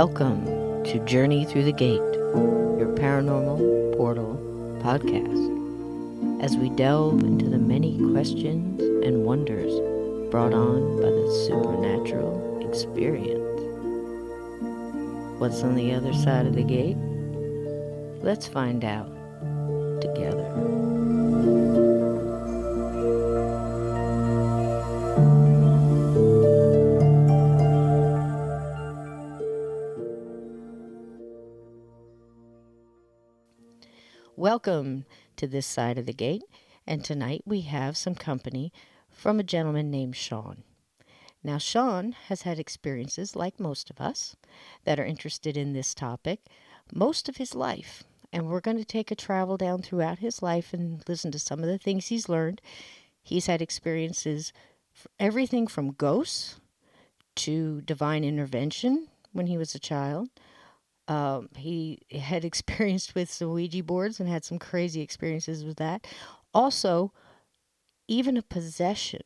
Welcome to Journey Through the Gate, your paranormal portal podcast, as we delve into the many questions and wonders brought on by the supernatural experience. What's on the other side of the gate? Let's find out together. Welcome to this side of the gate, and tonight we have some company from a gentleman named Sean. Now, Sean has had experiences, like most of us, that are interested in this topic most of his life. And we're going to take a travel down throughout his life and listen to some of the things he's learned. He's had experiences, everything from ghosts to divine intervention when he was a child. He had experienced with some Ouija boards and had some crazy experiences with that. Also, even a possession.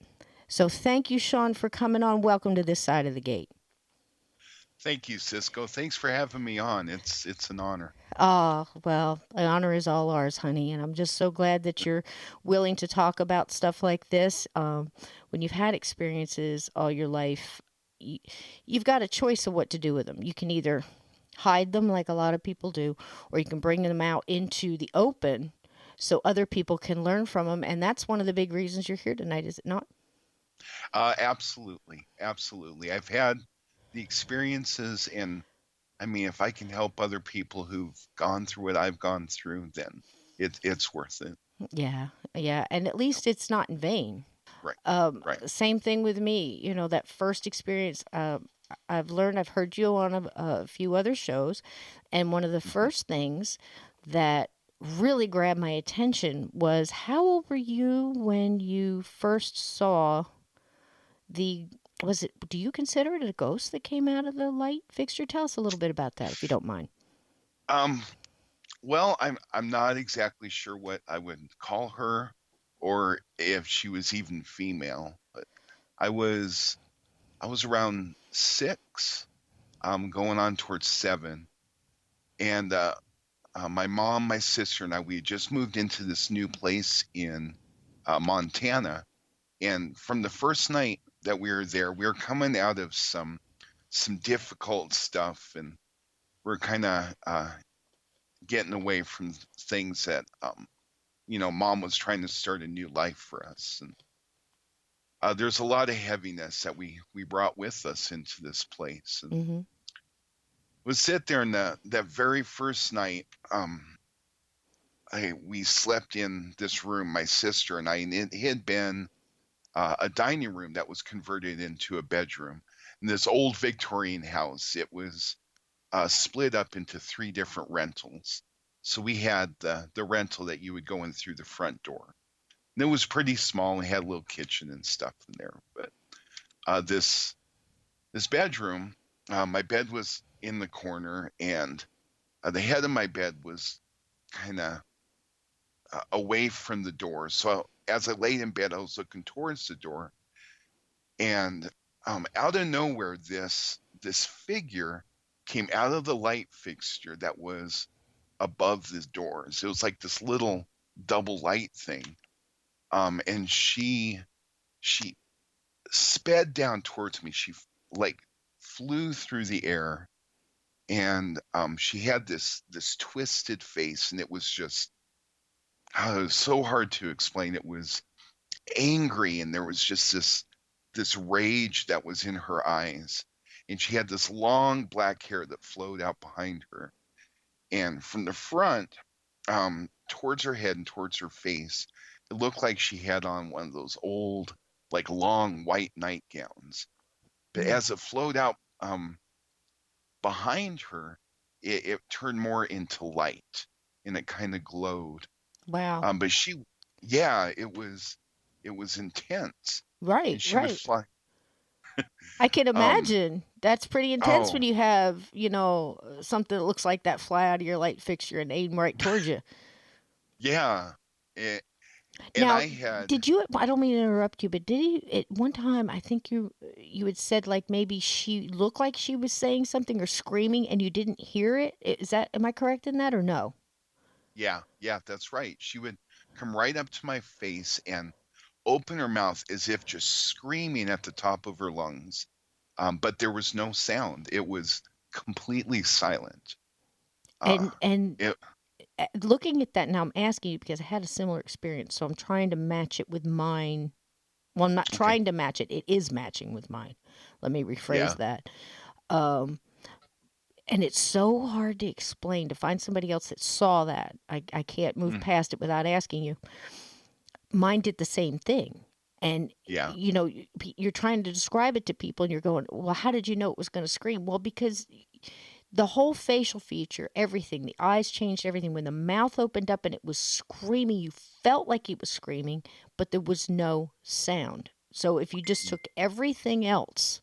So thank you, Sean, for coming on. Welcome to this side of the gate. Thank you, Cisco. Thanks for having me on. It's an honor. Well, the honor is all ours, honey, and I'm just so glad that you're willing to talk about stuff like this. When you've had experiences all your life, you've got a choice of what to do with them. You can either hide them like a lot of people do, or you can bring them out into the open so other people can learn from them. And that's one of the big reasons you're here tonight, is it not? Absolutely. I've had the experiences, and I mean, if I can help other people who've gone through what I've gone through, then it's worth it. Yeah, and at least it's not in vain. Right. Same thing with me. You know, that first experience. I've heard you on a few other shows, and one of the first things that really grabbed my attention was, how old were you when you first saw do you consider it a ghost that came out of the light fixture? Tell us a little bit about that, if you don't mind. Well, I'm not exactly sure what I would call her, or if she was even female, but I was around 6, going on towards 7, and my mom, my sister, and I, we had just moved into this new place in Montana. And from the first night that we were there, we were coming out of some difficult stuff, and we're kind of getting away from things that, Mom was trying to start a new life for us. And there's a lot of heaviness that we brought with us into this place. And Mm-hmm. we sit there, and that very first night, we slept in this room, my sister and I, and it had been a dining room that was converted into a bedroom. In this old Victorian house, it was split up into 3 different rentals. So we had the rental that you would go in through the front door. And it was pretty small. It had a little kitchen and stuff in there. But this bedroom, my bed was in the corner, and the head of my bed was kind of away from the door. So as I laid in bed, I was looking towards the door, and out of nowhere, this figure came out of the light fixture that was above the doors. It was like this little double light thing, and she sped down towards me. She like flew through the air, and she had this twisted face, and it was just it was so hard to explain. It was angry, and there was just this rage that was in her eyes, and she had this long black hair that flowed out behind her, and from the front, towards her head and towards her face, it looked like she had on one of those old, like, long white nightgowns. But as it flowed out behind her, it turned more into light, and it kind of glowed. Wow. But it was intense. Right, And she would right. fly. I can Um, imagine. That's pretty intense when oh, you have, something that looks like that fly out of your light fixture and aim right towards you. yeah. And Now, I had, did you? I don't mean to interrupt you, but did you at one time? I think you had said like maybe she looked like she was saying something or screaming, and you didn't hear it. Is that? Am I correct in that or no? yeah, yeah, that's right. She would come right up to my face and open her mouth as if just screaming at the top of her lungs. But there was no sound. It was completely silent. Uh, And it looking at that now, I'm asking you because I had a similar experience, so I'm trying to match it with mine. Well, I'm not okay, trying to match it. It is matching with mine. Let me rephrase yeah, that. Um, and it's so hard to explain to find somebody else that saw that. I can't move mm, past it without asking you. Mine did the same thing. And yeah, you're trying to describe it to people and you're going, well, how did you know it was going to scream? Well, because the whole facial feature, everything, the eyes changed, everything. When the mouth opened up and it was screaming, you felt like it was screaming, but there was no sound. So if you just mm, took everything else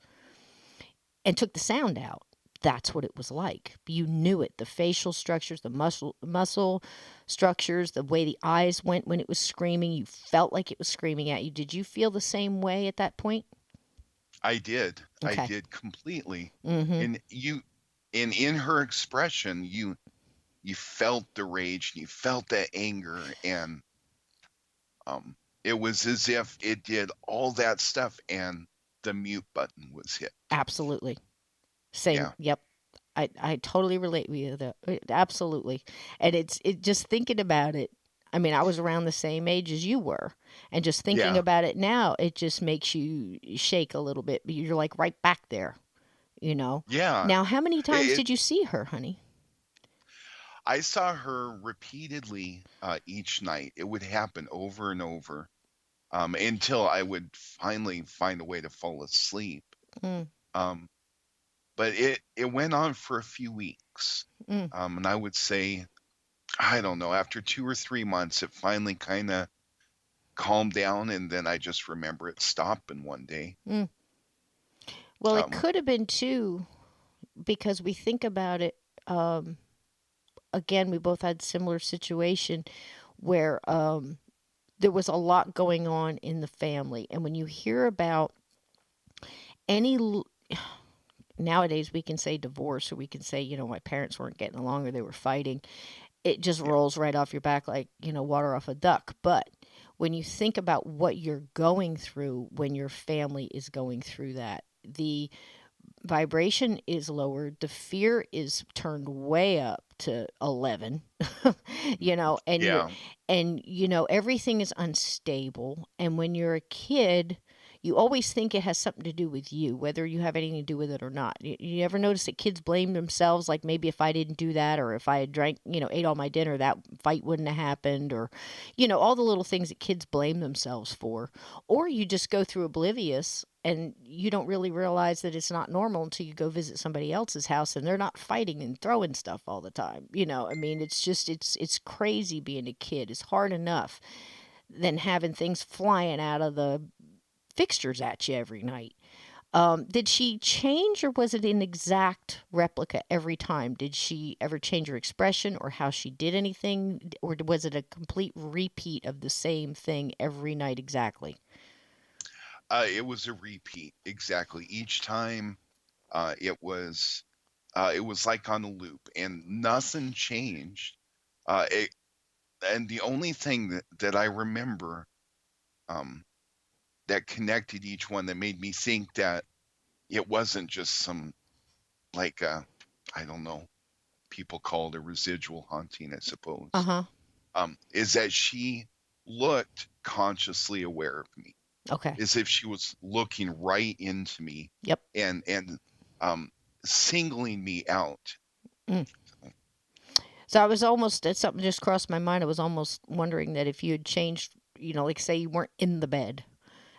and took the sound out, that's what it was like. You knew it. The facial structures, the muscle structures, the way the eyes went when it was screaming, you felt like it was screaming at you. Did you feel the same way at that point? I did. I Okay. did completely. Mhm. And in her expression, you felt the rage, and you felt that anger, and um, it was as if it did all that stuff, and the mute button was hit. Absolutely. Same. Yeah, Yep. I totally relate with you there. Absolutely. And it just thinking about it. I mean, I was around the same age as you were, and just thinking yeah, about it now, it just makes you shake a little bit. You're like right back there. yeah. Now, how many times It, did you see her, honey? I saw her repeatedly each night. It would happen over and over until I would finally find a way to fall asleep. Mm, Um, but it went on for a few weeks, mm, and I would say, I don't know, after 2 or 3 months, it finally kind of calmed down, and then I just remember it stopping one day. mm. Well, it Um, could have been too, because we think about it. Um, Again, we both had similar situation where there was a lot going on in the family, and when you hear about any nowadays we can say divorce or we can say my parents weren't getting along or they were fighting, it just yeah, rolls right off your back like water off a duck. But when you think about what you're going through when your family is going through that, the vibration is lowered, the fear is turned way up to 11. And yeah, everything is unstable, and when you're a kid you always think it has something to do with you, whether you have anything to do with it or not. You ever notice that kids blame themselves, like maybe if I didn't do that, or if I had drank, ate all my dinner, that fight wouldn't have happened, or all the little things that kids blame themselves for. Or you just go through oblivious and you don't really realize that it's not normal until you go visit somebody else's house and they're not fighting and throwing stuff all the time. I mean, it's just it's crazy being a kid. It's hard enough than having things flying out of the fixtures at you every night. Did she change, or was it an exact replica every time? Did she ever change her expression or how she did anything, or was it a complete repeat of the same thing every night exactly? it was a repeat exactly each time. It was it was like on a loop, and nothing changed. It, and the only thing that I remember um, that connected each one that made me think that it wasn't just some like I don't know, people call it a residual haunting, I Uh suppose. huh. Is that she looked consciously aware of me, Okay. as if she was looking right into me Yep. and um, singling me out. Mm. So I was almost, something just crossed my mind. I was almost wondering that if you had changed, like say you weren't in the bed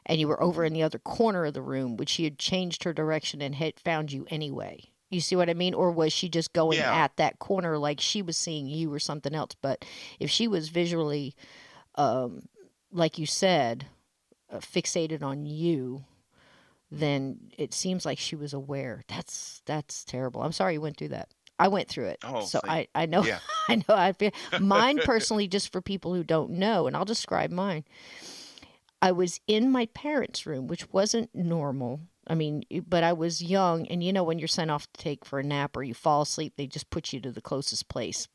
and you were over Mhm. in the other corner of the room, would she had changed her direction and had found you anyway? You see what I mean? Or was she just going Yeah, at that corner like she was seeing you or something else? But if she was visually, um, like you said, fixated on you, then it seems like she was aware. That's terrible. I'm sorry you went through that. I went through it. Oh, So see. I know Yeah. I know I feel mine personally, just for people who don't know, and I'll describe mine. I was in my parents' room, which wasn't normal. I mean, but I was young, and when you're sent off to take for a nap or you fall asleep, they just put you to the closest place.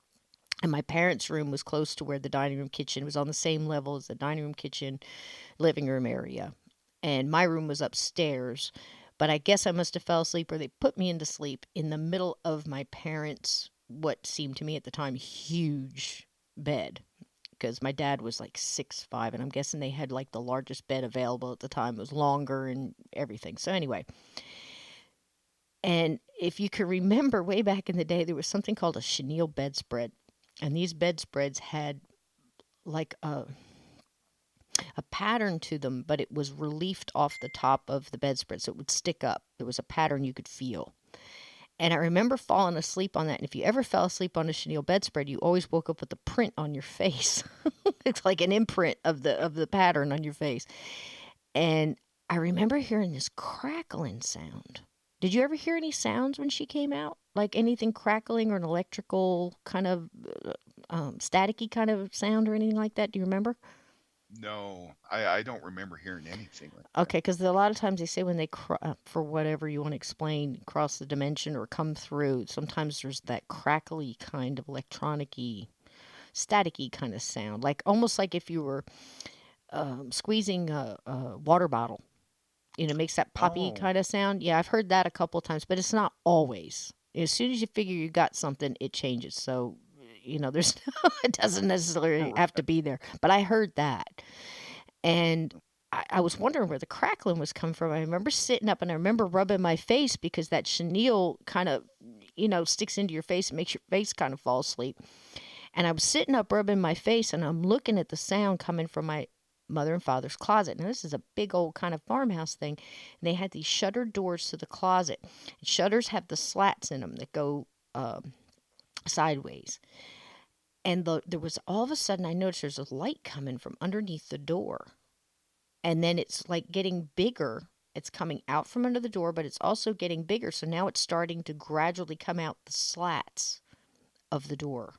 And my parents' room was close to where the dining room kitchen was, on the same level as the dining room kitchen, living room area. And my room was upstairs. But I guess I must have fell asleep, or they put me into sleep in the middle of my parents', what seemed to me at the time, huge bed. Because my dad was like 6'5", and I'm guessing they had like the largest bed available at the time. It was longer and everything. So anyway, and if you can remember way back in the day, there was something called a chenille bedspread. And these bedspreads had like a pattern to them, but it was reliefed off the top of the bedspread, so it would stick up. There was a pattern you could feel. And I remember falling asleep on that. And if you ever fell asleep on a chenille bedspread, you always woke up with a print on your face. It's like an imprint of the pattern on your face. And I remember hearing this crackling sound. Did you ever hear any sounds when she came out? Like anything crackling or an electrical kind of staticky kind of sound or anything like that? Do you remember? No, I don't remember hearing anything like that. Okay, because a lot of times they say when they, for whatever you want to explain, cross the dimension or come through, sometimes there's that crackly kind of electronic-y, staticky kind of sound, like almost like if you were squeezing a water bottle. It makes that poppy Oh, kind of sound. Yeah, I've heard that a couple of times, but it's not always. As soon as you figure you got something, it changes. So, there's it doesn't necessarily have to right. be there. But I heard that. And I was wondering where the crackling was coming from. I remember sitting up and I remember rubbing my face because that chenille kind of, sticks into your face and makes your face kind of fall asleep. And I was sitting up rubbing my face and I'm looking at the sound coming from my mother and father's closet. Now, this is a big old kind of farmhouse thing. And they had these shuttered doors to the closet. And shutters have the slats in them that go sideways. And there was all of a sudden, I noticed there's a light coming from underneath the door. And then it's like getting bigger. It's coming out from under the door, but it's also getting bigger. So now it's starting to gradually come out the slats of the door.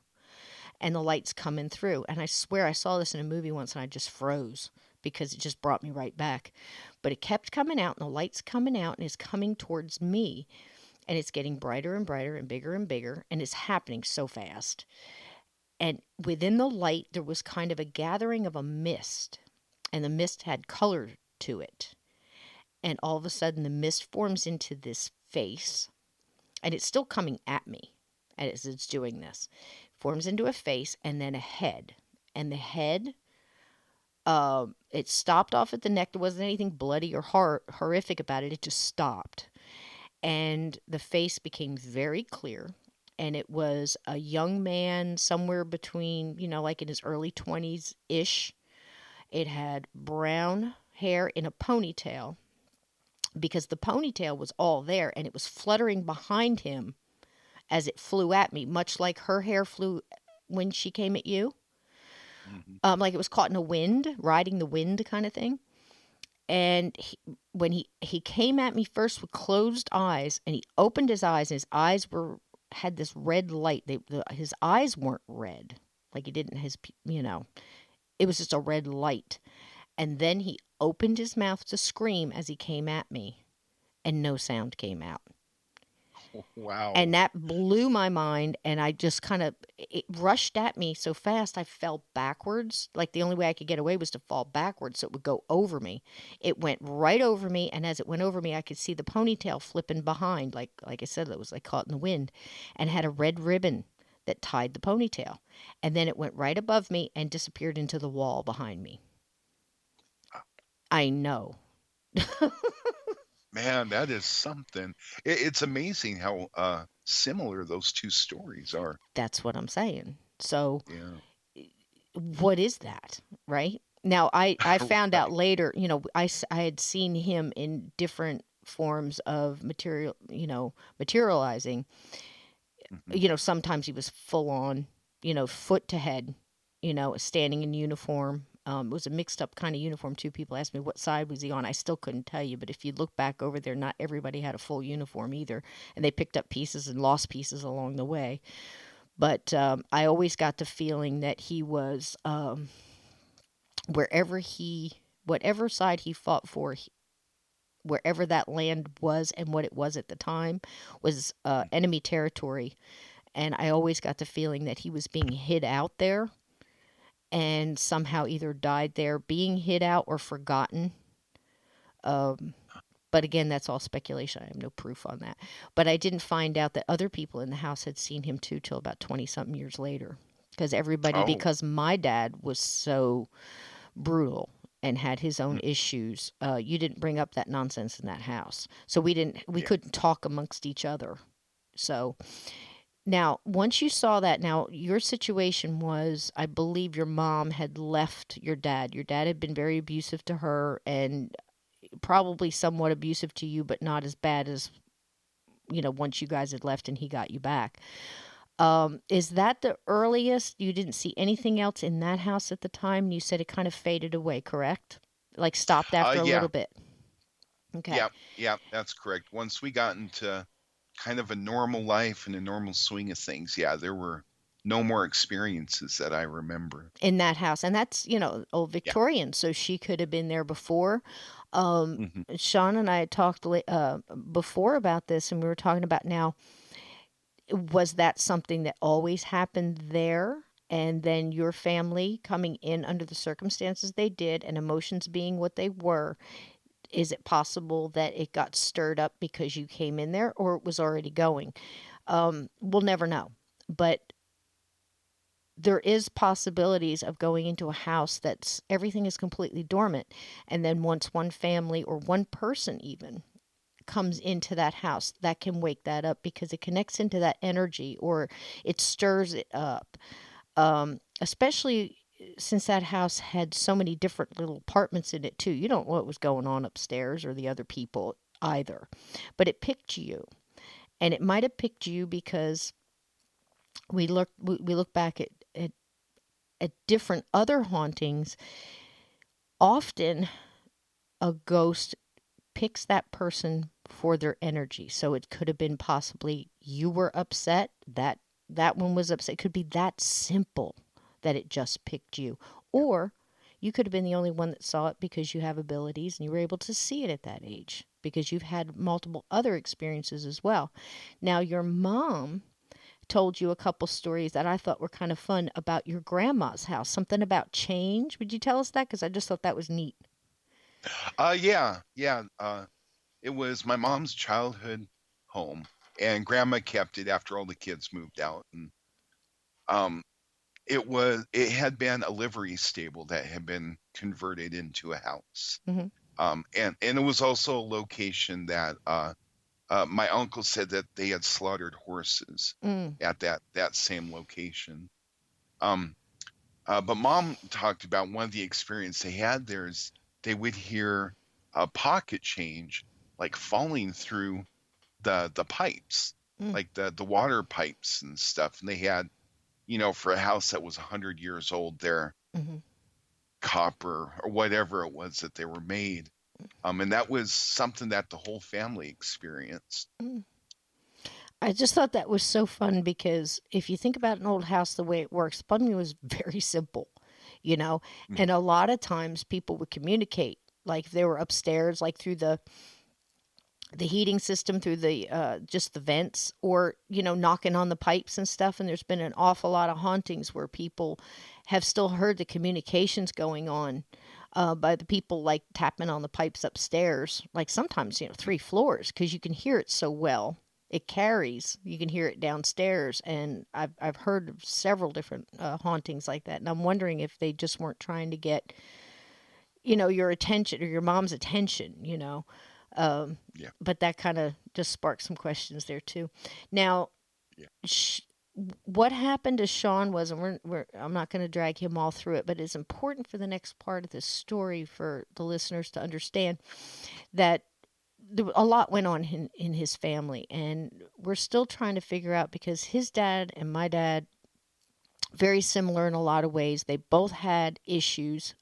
And the light's coming through. And I swear I saw this in a movie once and I just froze because it just brought me right back. But it kept coming out and the light's coming out and it's coming towards me. And it's getting brighter and brighter and bigger. And it's happening so fast. And within the light, there was kind of a gathering of a mist. And the mist had color to it. And all of a sudden, the mist forms into this face. And it's still coming at me as it's doing this. Forms into a face and then a head. And the head, it stopped off at the neck. There wasn't anything bloody or horrific about it. It just stopped. And the face became very clear. And it was a young man somewhere between, like in his early 20s ish. It had brown hair in a ponytail because the ponytail was all there and it was fluttering behind him as it flew at me, much like her hair flew when she came at you. Hmm. Like it was caught in a wind, riding the wind kind of thing. And when he came at me first with closed eyes, and he opened his eyes, and his eyes had this red light. His eyes weren't red, like he didn't it was just a red light. And then he opened his mouth to scream as he came at me, and no sound came out. And Wow. that blew my mind. And I just it rushed at me so fast, I fell backwards. Like the only way I could get away was to fall backwards so it would go over me. It went right over me. And as it went over me, I could see the ponytail flipping behind. Like I said, it was like caught in the wind and had a red ribbon that tied the ponytail. And then it went right above me and disappeared into the wall behind me. I know. Man, that is something. It's amazing how similar those two stories are. That's what I'm saying. So, Yeah. what is that, right? Now, I found out Right. later, I had seen him in different forms of materializing. Hmm. Sometimes he was full on, foot to head, standing in uniform. It was a mixed up kind of uniform too. People asked me what side was he on. I still couldn't tell you, but if you look back over there, not everybody had a full uniform either, and they picked up pieces and lost pieces along the way. But I always got the feeling that he was wherever he, whatever side he fought for, wherever that land was and what it was at the time was enemy territory. And I always got the feeling that he was being hid out there and somehow either died there being hid out or forgotten. Um, but again, that's all speculation. I have no proof on that. But I didn't find out that other people in the house had seen him too till about 20 something years later. Oh, Because my dad was so brutal and had his own mm, issues, you didn't bring up that nonsense in that house. So we yeah. couldn't talk amongst each other. So now, once you saw that, now your situation was, I believe your mom had left your dad. Your dad had been very abusive to her and probably somewhat abusive to you, but not as bad as, once you guys had left and he got you back. Is that the earliest? You didn't see anything else in that house at the time? You said it kind of faded away, correct? Like stopped after a Yeah, little bit. Okay. yeah, yeah, that's correct. Once we got into kind of a normal life and a normal swing of things, yeah, there were no more experiences that I remember. In that house. And that's, old Yeah. Victorian, so she could have been there before. Um, Hmm. Sean and I had talked before about this, and we were talking about now, was that something that always happened there? And then your family coming in under the circumstances they did and emotions being what they were, is it possible that it got stirred up because you came in there or it was already going? We'll never know. But there is possibilities of going into a house that's everything is completely dormant, and then once one family or one person even comes into that house, that can wake that up because it connects into that energy or it stirs it up. Especially since that house had so many different little apartments in it too, you don't know what was going on upstairs or the other people either, but it picked you. And it might have picked you because we look back at different other hauntings. Often a ghost picks that person for their energy. So it could have been possibly you were upset, that one was upset. It could be that simple that it just picked you. Yeah. Or you could have been the only one that saw it because you have abilities and you were able to see it at that age because you've had multiple other experiences as well. Now your mom told you a couple stories that I thought were kind of fun about your grandma's house. Something about change. Would you tell us that? Because I just thought that was neat. Yeah, yeah. It was my mom's childhood home, and Grandma kept it after all the kids moved out. And um, it had been a livery stable that had been converted into a house. Hmm. And it was also a location that my uncle said that they had slaughtered horses Mm, at that same location. Um, but Mom talked about one of the experience they had there is they would hear a pocket change like falling through the pipes, mm, like the water pipes and stuff. And they had, for a house that was 100 years old, their mm-hmm. copper or whatever it was that they were made. And that was something that the whole family experienced. Mm. I just thought that was so fun because if you think about an old house, the way it works, plumbing was very simple, you know, Mhm. and a lot of times people would communicate like if they were upstairs, like through the heating system, through the just the vents, or knocking on the pipes and stuff. And there's been an awful lot of hauntings where people have still heard the communications going on by the people like tapping on the pipes upstairs, like sometimes 3 floors, because you can hear it so well. It carries. You can hear it downstairs, and I've heard of several different hauntings like that. And I'm wondering if they just weren't trying to get your attention or your mom's attention. Um, Yeah, but that kind of just sparked some questions there too. Now, yeah. sh- what happened to Sean was, and I'm not going to drag him all through it, but it's important for the next part of this story for the listeners to understand that a lot went on in his family, and we're still trying to figure out because his dad and my dad very similar in a lot of ways. They both had issues.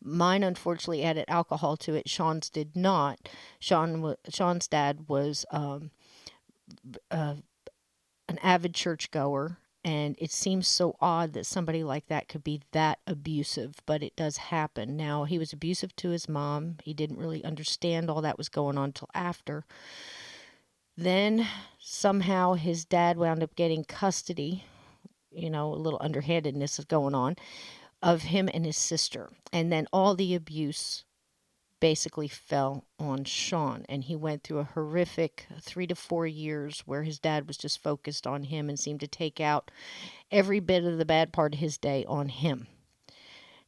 Mine unfortunately added alcohol to it. Sean's did not. Sean's dad was uh, an avid churchgoer, and it seems so odd that somebody like that could be that abusive, but it does happen. Now, he was abusive to his mom. He didn't really understand all that was going on till after. Then somehow his dad wound up getting custody. A little underhandedness is going on of him and his sister. And then all the abuse basically fell on Sean, and he went through a horrific 3 to 4 years where his dad was just focused on him and seemed to take out every bit of the bad part of his day on him.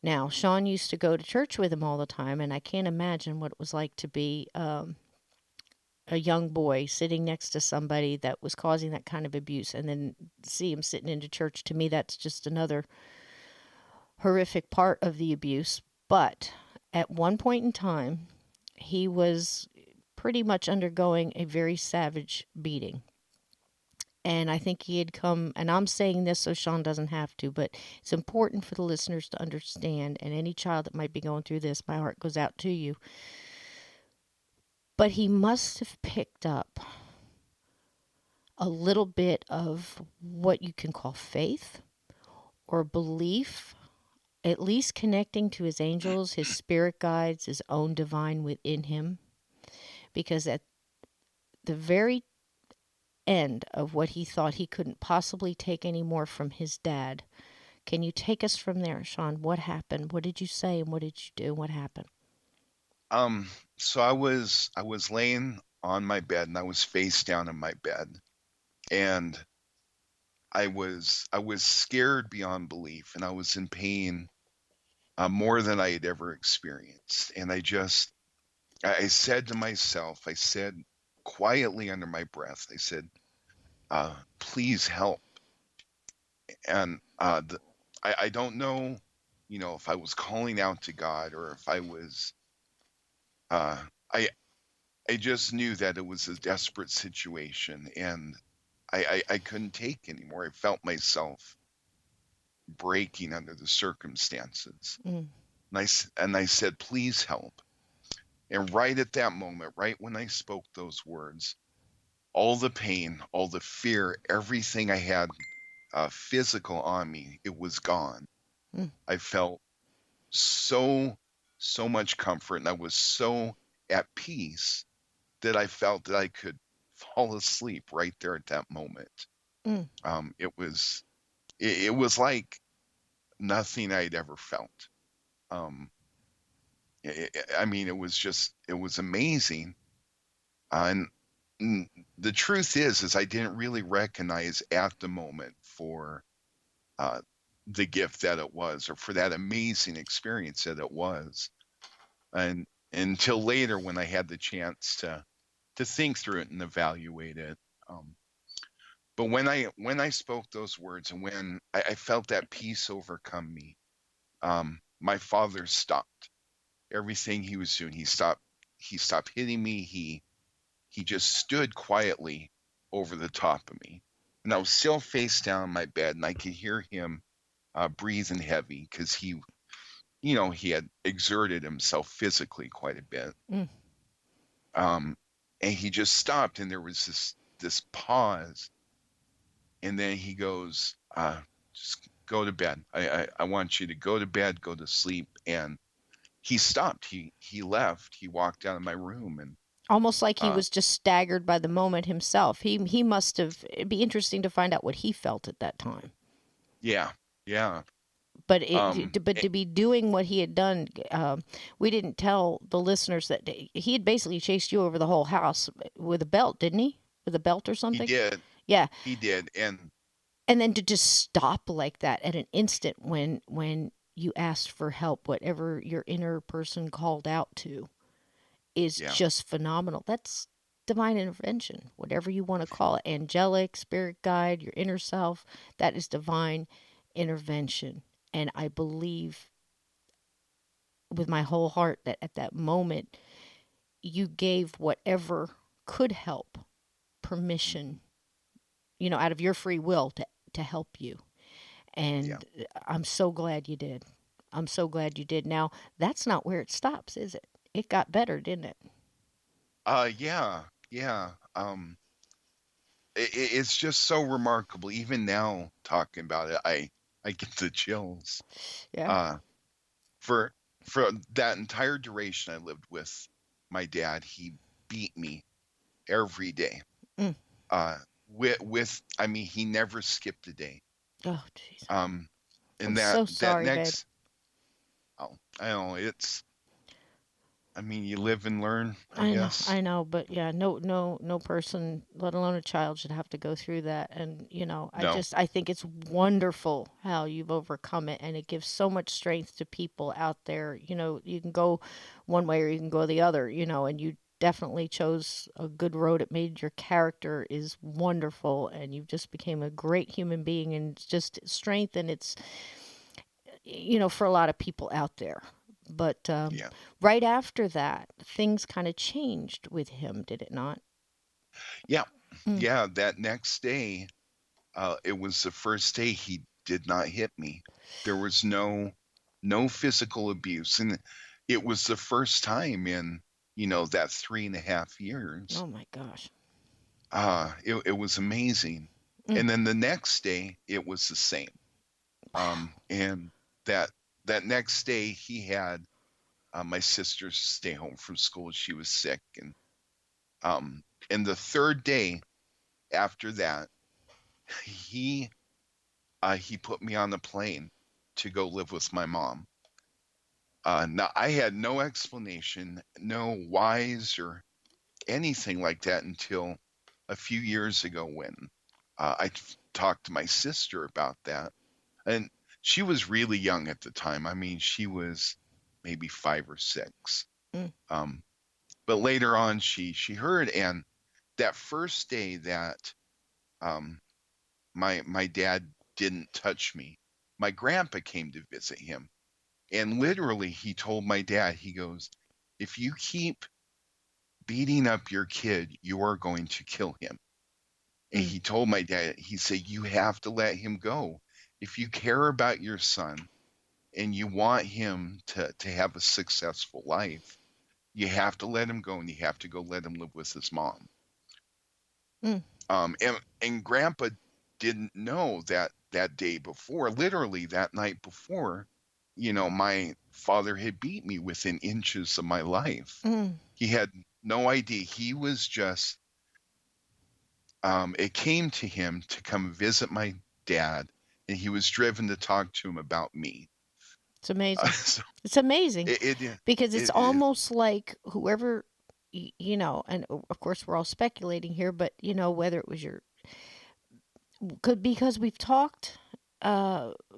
Now, Sean used to go to church with him all the time, and I can't imagine what it was like to be a young boy sitting next to somebody that was causing that kind of abuse and then see him sitting into church. To me, that's just another horrific part of the abuse. But at one point in time, he was pretty much undergoing a very savage beating. And I think he had come, and I'm saying this so Sean doesn't have to, but it's important for the listeners to understand, and any child that might be going through this, my heart goes out to you. But he must have picked up a little bit of what you can call faith or belief, at least connecting to his angels, his spirit guides, his own divine within him. Because at the very end of what he thought he couldn't possibly take any more from his dad, can you take us from there, Sean? What happened? What did you say and what did you do? What happened? So I was laying on my bed and I was face down in my bed, and I was scared beyond belief, and I was in pain more than I had ever experienced. And I said to myself, I said quietly under my breath, I said, please help. And I don't know, if I was calling out to God or if I was, uh, I, I just knew that it was a desperate situation, and I couldn't take anymore. I felt myself breaking under the circumstances. Mm. And I said, please help. And right at that moment, right when I spoke those words, all the pain, all the fear, everything I had physical on me, it was gone. Mm. I felt so, so much comfort, and I was so at peace that I felt that I could fall asleep right there at that moment. Mm. It was like nothing I'd ever felt. Um, I mean, it was amazing. And the truth is I didn't really recognize at the moment for uh, the gift that it was, or for that amazing experience that it was, and until later when I had the chance to think through it and evaluate it. Um, but when I spoke those words, and when I felt that peace overcome me, my father stopped everything he was doing. He stopped hitting me. He just stood quietly over the top of me. And I was still face down in my bed, and I could hear him breathing heavy because he had exerted himself physically quite a bit. Mm. Um, and he just stopped, and there was this pause, and then he goes, "Just go to bed. I want you to go to bed, go to sleep." And he stopped. He left. He walked out of my room, and Almost like he uh, was just staggered by the moment himself. He must have. It'd be interesting to find out what he felt at that time. yeah, yeah. But Eh, to be doing what he had done, we didn't tell the listeners that he had basically chased you over the whole house with a belt, didn't he? With a belt or he something? did. Yeah. He did. And And then to just stop like that at an instant when you asked for help, whatever your inner person called out to, is yeah, just phenomenal. That's divine intervention, whatever you want to call it, angelic, spirit guide, your inner self. That is divine intervention. And I believe with my whole heart that at that moment you gave whatever could help permission, out of your free will to help you. Yeah. And I'm so glad you did. I'm so glad you did. Now, that's not where it stops, is it? It got better, didn't it? Yeah. Yeah. It's just so remarkable. Even now, talking about it, I get the chills. Yeah. Uh, for for that entire duration I lived with my dad, he beat me every day. Mm. Uh, I mean, he never skipped a day. Oh, jeez. Um, I'm and so that sorry, babe. next, oh, I don't know, I mean, you live and learn, I guess. I know, but yeah, no person, let alone a child, should have to go through that. And No, I think it's wonderful how you've overcome it, and it gives so much strength to people out there. You can go one way or you can go the other. And you definitely chose a good road. It made your character is wonderful, and you just became a great human being, and it's just strength, and it's for a lot of people out there. But yeah, right after that, things kind of changed with him, did it not? yeah, Mm. yeah. That next day, it was the first day he did not hit me. There was no physical abuse, and it was the first time in that 3.5 years. Oh my gosh. It was amazing. Mm. And then the next day, it was the same. And that that next day, he had my sister stay home from school. She was sick, um, and the third day after that, he he put me on the plane to go live with my mom. Now I had no explanation, no whys or anything like that until a few years ago when talked to my sister about that, and she was really young at the time. I mean, she was maybe 5 or 6. Mm. Um, but later on, she heard, and that first day that um, my dad didn't touch me, my grandpa came to visit him, and literally he told my dad, he goes, "If you keep beating up your kid, you are going to kill him." And Mm. he told my dad, he said, "You have to let him go. If you care about your son and you want him to have a successful life, you have to let him go and you have to go let him live with his mom." Mm. And Grandpa didn't know that that day before, literally that night before, my father had beat me within inches of my life. Mm. He had no idea. He was just, it came to him to come visit my dad, and he was driven to talk to him about me. It's amazing. So It's amazing it, it, because it's it, almost like whoever, and of course we're all speculating here, but whether it was your, could, because we've talked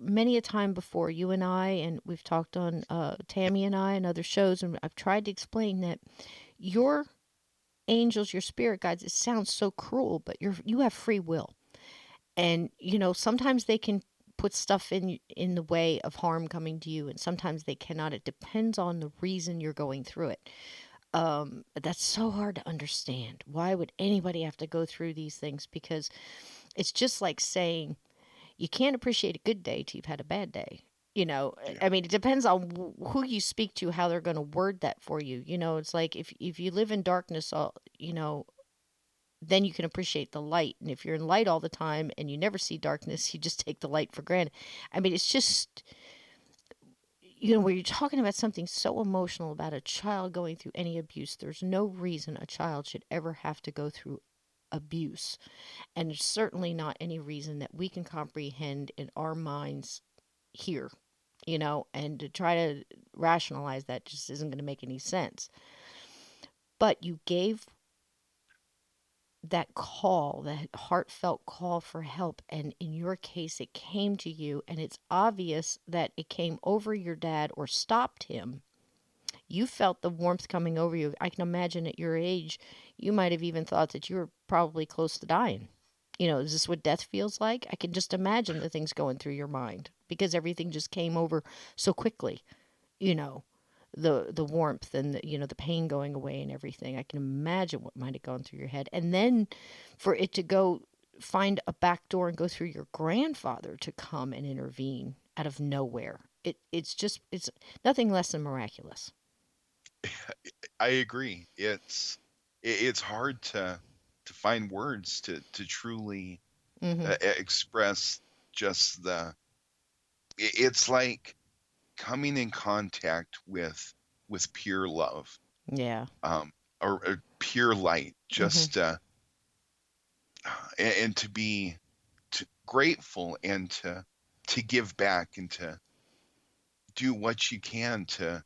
many a time before, you and I, and we've talked on Tammy and I and other shows, and I've tried to explain that your angels, your spirit guides, it sounds so cruel, but you have free will. And sometimes they can put stuff in the way of harm coming to you, and sometimes they cannot. It depends on the reason you're going through it. That's so hard to understand. Why would anybody have to go through these things? Because it's just like saying you can't appreciate a good day till you've had a bad day. yeah, I mean, it depends on who you speak to, how they're going to word that for you. It's like if you live in darkness, all then you can appreciate the light. And if you're in light all the time and you never see darkness, you just take the light for granted. I mean, it's just, where you're talking about something so emotional about a child going through any abuse, there's no reason a child should ever have to go through abuse. And there's certainly not any reason that we can comprehend in our minds here, and to try to rationalize that just isn't going to make any sense. But you gave that call, that heartfelt call for help. And in your case, it came to you, and it's obvious that it came over your dad or stopped him. You felt the warmth coming over you. I can imagine at your age, you might have even thought that you were probably close to dying. Is this what death feels like? I can just imagine the things going through your mind because everything just came over so quickly, you know the warmth and the pain going away and everything. I can imagine what might have gone through your head. And then for it to go find a back door and go through your grandfather to come and intervene out of nowhere. It's nothing less than miraculous. I agree. It's hard to find words to truly Mhm. express just it's like coming in contact with pure love, Yeah. or pure light, Mhm. just and to be grateful, and to give back, and to do what you can to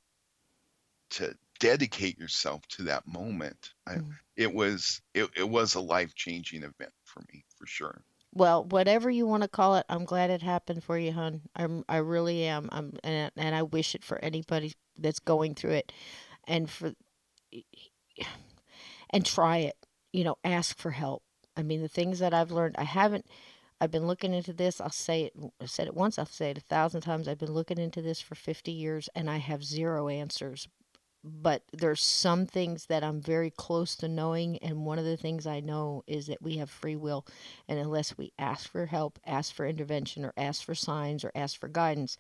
dedicate yourself to that moment. Mhm. It was a life-changing event for me, for sure. Well, whatever you want to call it, I'm glad it happened for you, hon. I really am. And I wish it for anybody that's going through it, and for and try it. Ask for help. I mean, the things that I've learned, I've been looking into this. I'll say it. I said it once. I'll say it 1,000 times. I've been looking into this for 50 years, and I have zero answers. But there's some things that I'm very close to knowing, and one of the things I know is that we have free will, and unless we ask for help, ask for intervention, or ask for signs, or ask for guidance,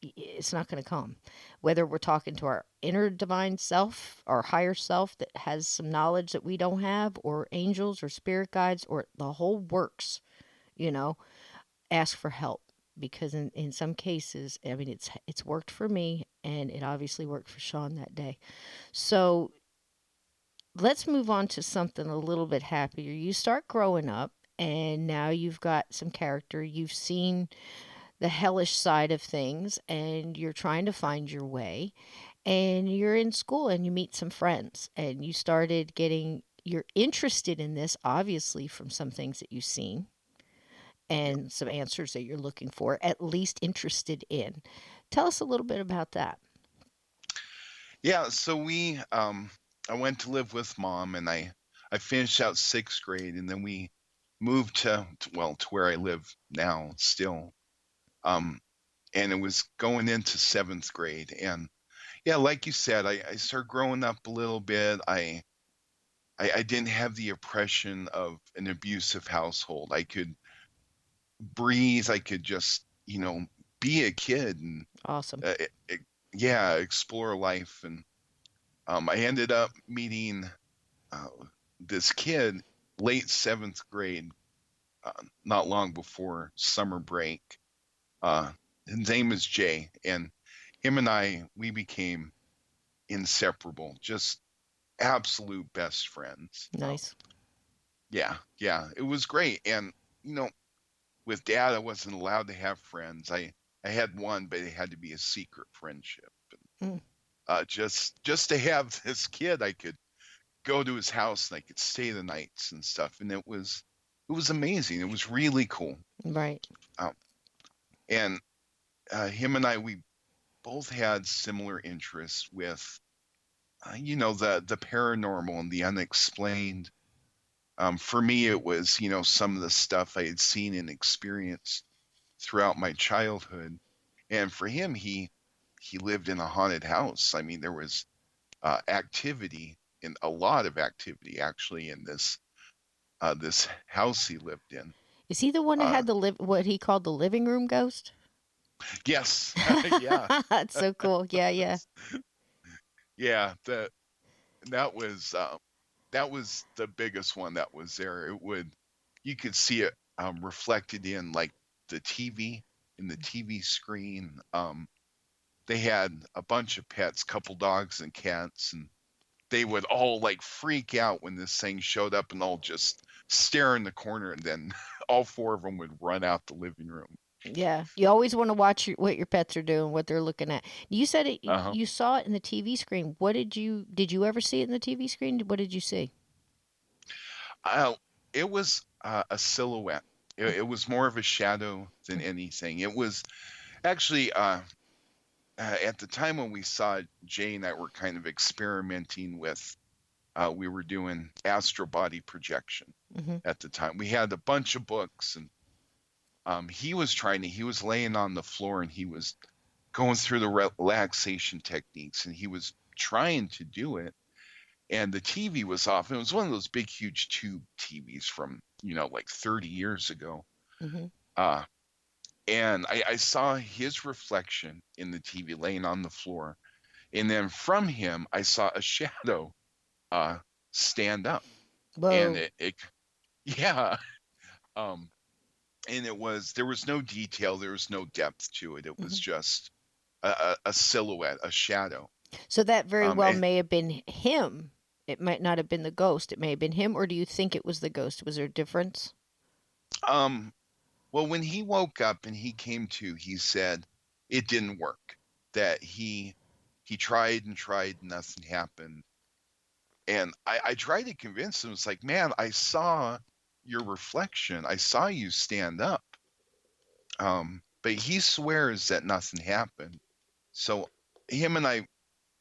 it's not going to come. Whether we're talking to our inner divine self, our higher self that has some knowledge that we don't have, or angels or spirit guides, or the whole works, you know, ask for help. Because in some cases, I mean, it's worked for me, and it obviously worked for Sean that day. So let's move on to something a little bit happier. You start growing up, and now you've got some character. You've seen the hellish side of things, and you're trying to find your way. And you're in school, and you meet some friends, and you started getting. You're interested in this, obviously, from some things that you've seen Yep. and some answers that you're looking for, at least interested in. Tell us a little bit about that. Yeah, so I went to live with mom, and I finished out 6th grade, and then we moved to where I live now still. Um, and it was going into 7th grade, and yeah, like you said, I started growing up a little bit. I didn't have the oppression of an abusive household. I could breathe. I could just, be a kid, and Awesome. uh, e- e- yeah, explore life. And I ended up meeting uh, this kid late 7th grade, uh, not long before summer break. Uh, his name is Jay, and him and we became inseparable, just absolute best friends. Nice. Yeah, yeah, it was great. And you know, with dad, I wasn't allowed to have friends. I had one, but it had to be a secret friendship. Mm, Just to have this kid, I could go to his house, and I could stay the nights and stuff, and it was amazing. It was really cool. right. Um, and him and we both had similar interests with, the paranormal and the unexplained. For me, it was, some of the stuff I had seen and experienced throughout my childhood. And for him, he lived in a haunted house. I mean, there was activity, and a lot of activity actually, in this house he lived in. Is he the one that Uh, had what he called the living room ghost? yes, yeah, That's so cool. Yeah, yeah. yeah. That was the biggest one that was there. You could see it reflected in, like, the TV, in the TV screen. They had a bunch of pets, couple dogs and cats, and they would all like freak out when this thing showed up, and all just stare in the corner, and then all four of them would run out the living room. Yeah. You always want to watch what your pets are doing, what they're looking at. You said Uh-huh. you saw it in the TV screen. Did you ever see it in the TV screen? What did you see? Uh, it was a silhouette. It was more of a shadow than anything. It was actually, at the time when we saw it, Jay and I were kind of experimenting with. We were doing astral body projection Mm-hmm. at the time. We had a bunch of books, and he was laying on the floor, and he was going through the relaxation techniques, and he was trying to do it, and the TV was off. It was one of those big, huge tube TVs from like 30 years ago. Hmm. Uh, and I saw his reflection in the TV laying on the floor. And then from him, I saw a shadow uh, stand up. And Whoa. yeah. Um, and there was no detail, there was no depth to it. It was Hmm. just a silhouette, a shadow. So that very well And may have been him. It might not have been the ghost. It may have been him, or do you think it was the ghost? Was there a difference? um, well, when he woke up and he came to, he said it didn't work. That he tried and tried, nothing happened. And I tried to convince him. It's like, man, I saw your reflection. I saw you stand up. But he swears that nothing happened. So him and I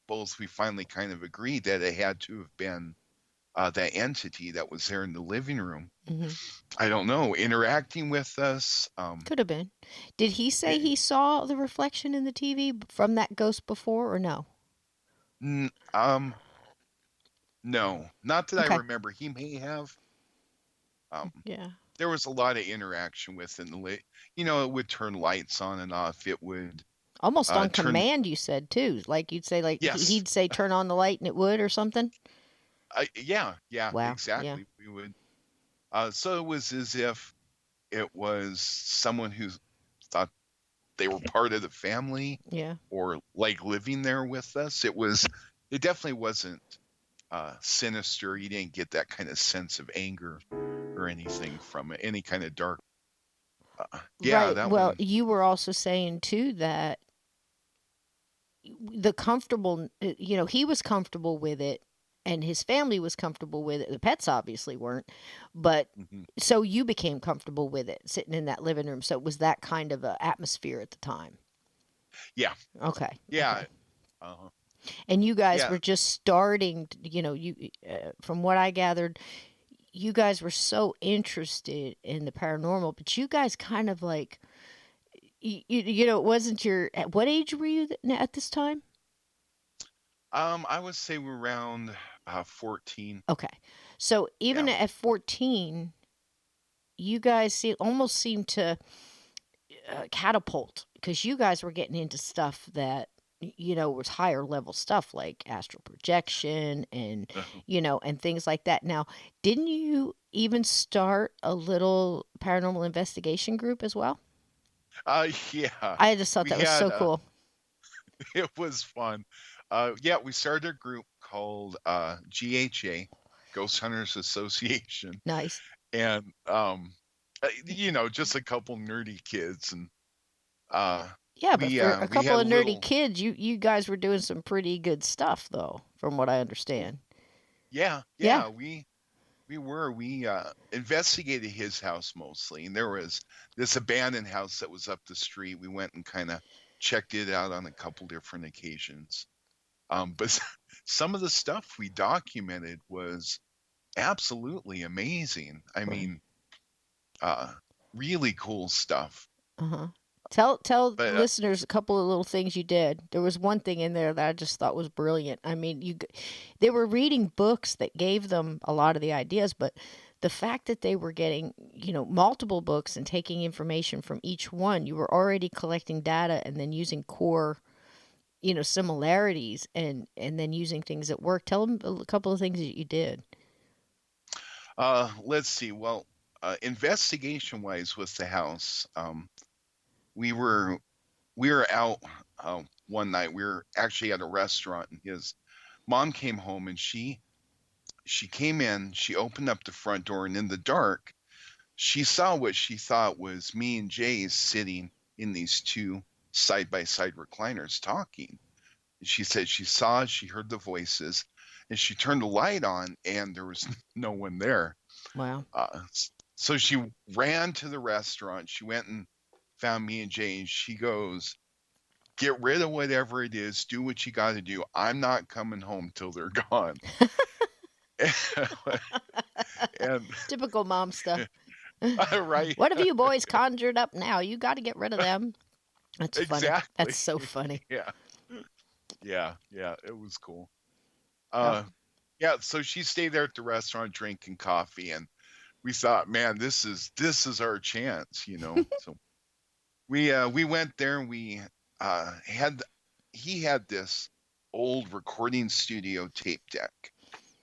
both, we finally kind of agreed that it had to have been that entity that was there in the living room. Hmm. I don't know, interacting with us. Could have been. Did he say It, he saw the reflection in the TV from that ghost before, or no? n- um, no, not that I Okay. remember. He may have. Um, Yeah. there was a lot of interaction with in the lit. It would turn lights on and off. It would Almost on turn. command, you said too. Like you'd say, like Yes. he'd say, "Turn on the light," and it would, or something. Yeah, yeah, Wow. Yeah. exactly. We would. So it was as if it was someone who thought they were part of the family Yeah. or like living there with us. It definitely wasn't sinister. You didn't get that kind of sense of anger or anything from it, any kind of dark. Yeah, Right. that Well, one. you were also saying too that the comfortable, he was comfortable with it and his family was comfortable with it. The pets obviously weren't, but Mhm. so you became comfortable with it sitting in that living room. So it was that kind of a atmosphere at the time. Yeah, Okay. yeah, Okay. uh, And you guys yeah. were just starting, from what I gathered, you guys were so interested in the paranormal, but you guys kind of like, it wasn't your, at what age were you at this time? I would say we're around 14. Okay. So even Yeah. at 14, you guys almost seem to catapult because you guys were getting into stuff that was higher level stuff like astral projection and and things like that. Now, didn't you even start a little paranormal investigation group as well? Yeah. I just thought We that was had so cool. it was fun. Yeah, we started a group called GHA, Ghost Hunters Association, Nice. and just a couple nerdy kids, and Yeah, but for a we couple had a of nerdy little. kids, you guys were doing some pretty good stuff though, from what I Oh, understand. yeah, Yeah. yeah, we investigated his house mostly, and there was this abandoned house that was up the street. We went and kind of checked it out on a couple different occasions. But some of the stuff we documented was absolutely amazing. I Right. mean, uh, really cool stuff. Uh-huh. Tell But listeners a couple of little things you did. There was one thing in there that I just thought was brilliant. I mean, they were reading books that gave them a lot of the ideas, but the fact that they were getting, multiple books and taking information from each one, you were already collecting data and then using core, similarities and then using things that work. Tell them a couple of things that you did. let's see. Well, investigation wise with the house, we were we were out one night. We were actually at a restaurant, and his mom came home, and she came in. She opened up the front door, and in the dark, she saw what she thought was me and Jay sitting in these two side by side recliners talking. She said she heard the voices, and she turned the light on, and there was no one there. Wow. Uh, so she ran to the restaurant. She went and found me and Jay, and she goes, "Get rid of whatever it is. Do what you got to do. I'm not coming home till they're gone." And Typical mom stuff. right, What have you boys conjured up now? You got to get rid of them. That's funny. exactly. That's so funny. Yeah, yeah. It was cool. Oh, Uh, yeah. So she stayed there at the restaurant drinking coffee, and we thought, man, this is our chance, you know. So we went there and we had he had this old recording studio tape deck,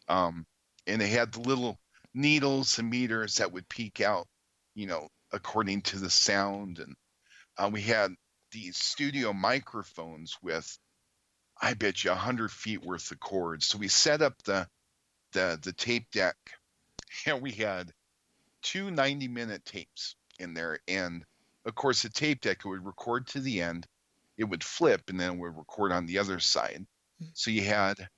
and it had the little needles and meters that would peak out, you know, according to the sound, and we had these studio microphones with, I bet you, 100 feet worth of cords. So we set up the tape deck, and we had two 90-minute tapes in there, and of course the tape deck would record to the end, it would flip, and then it would record on the other side. So you had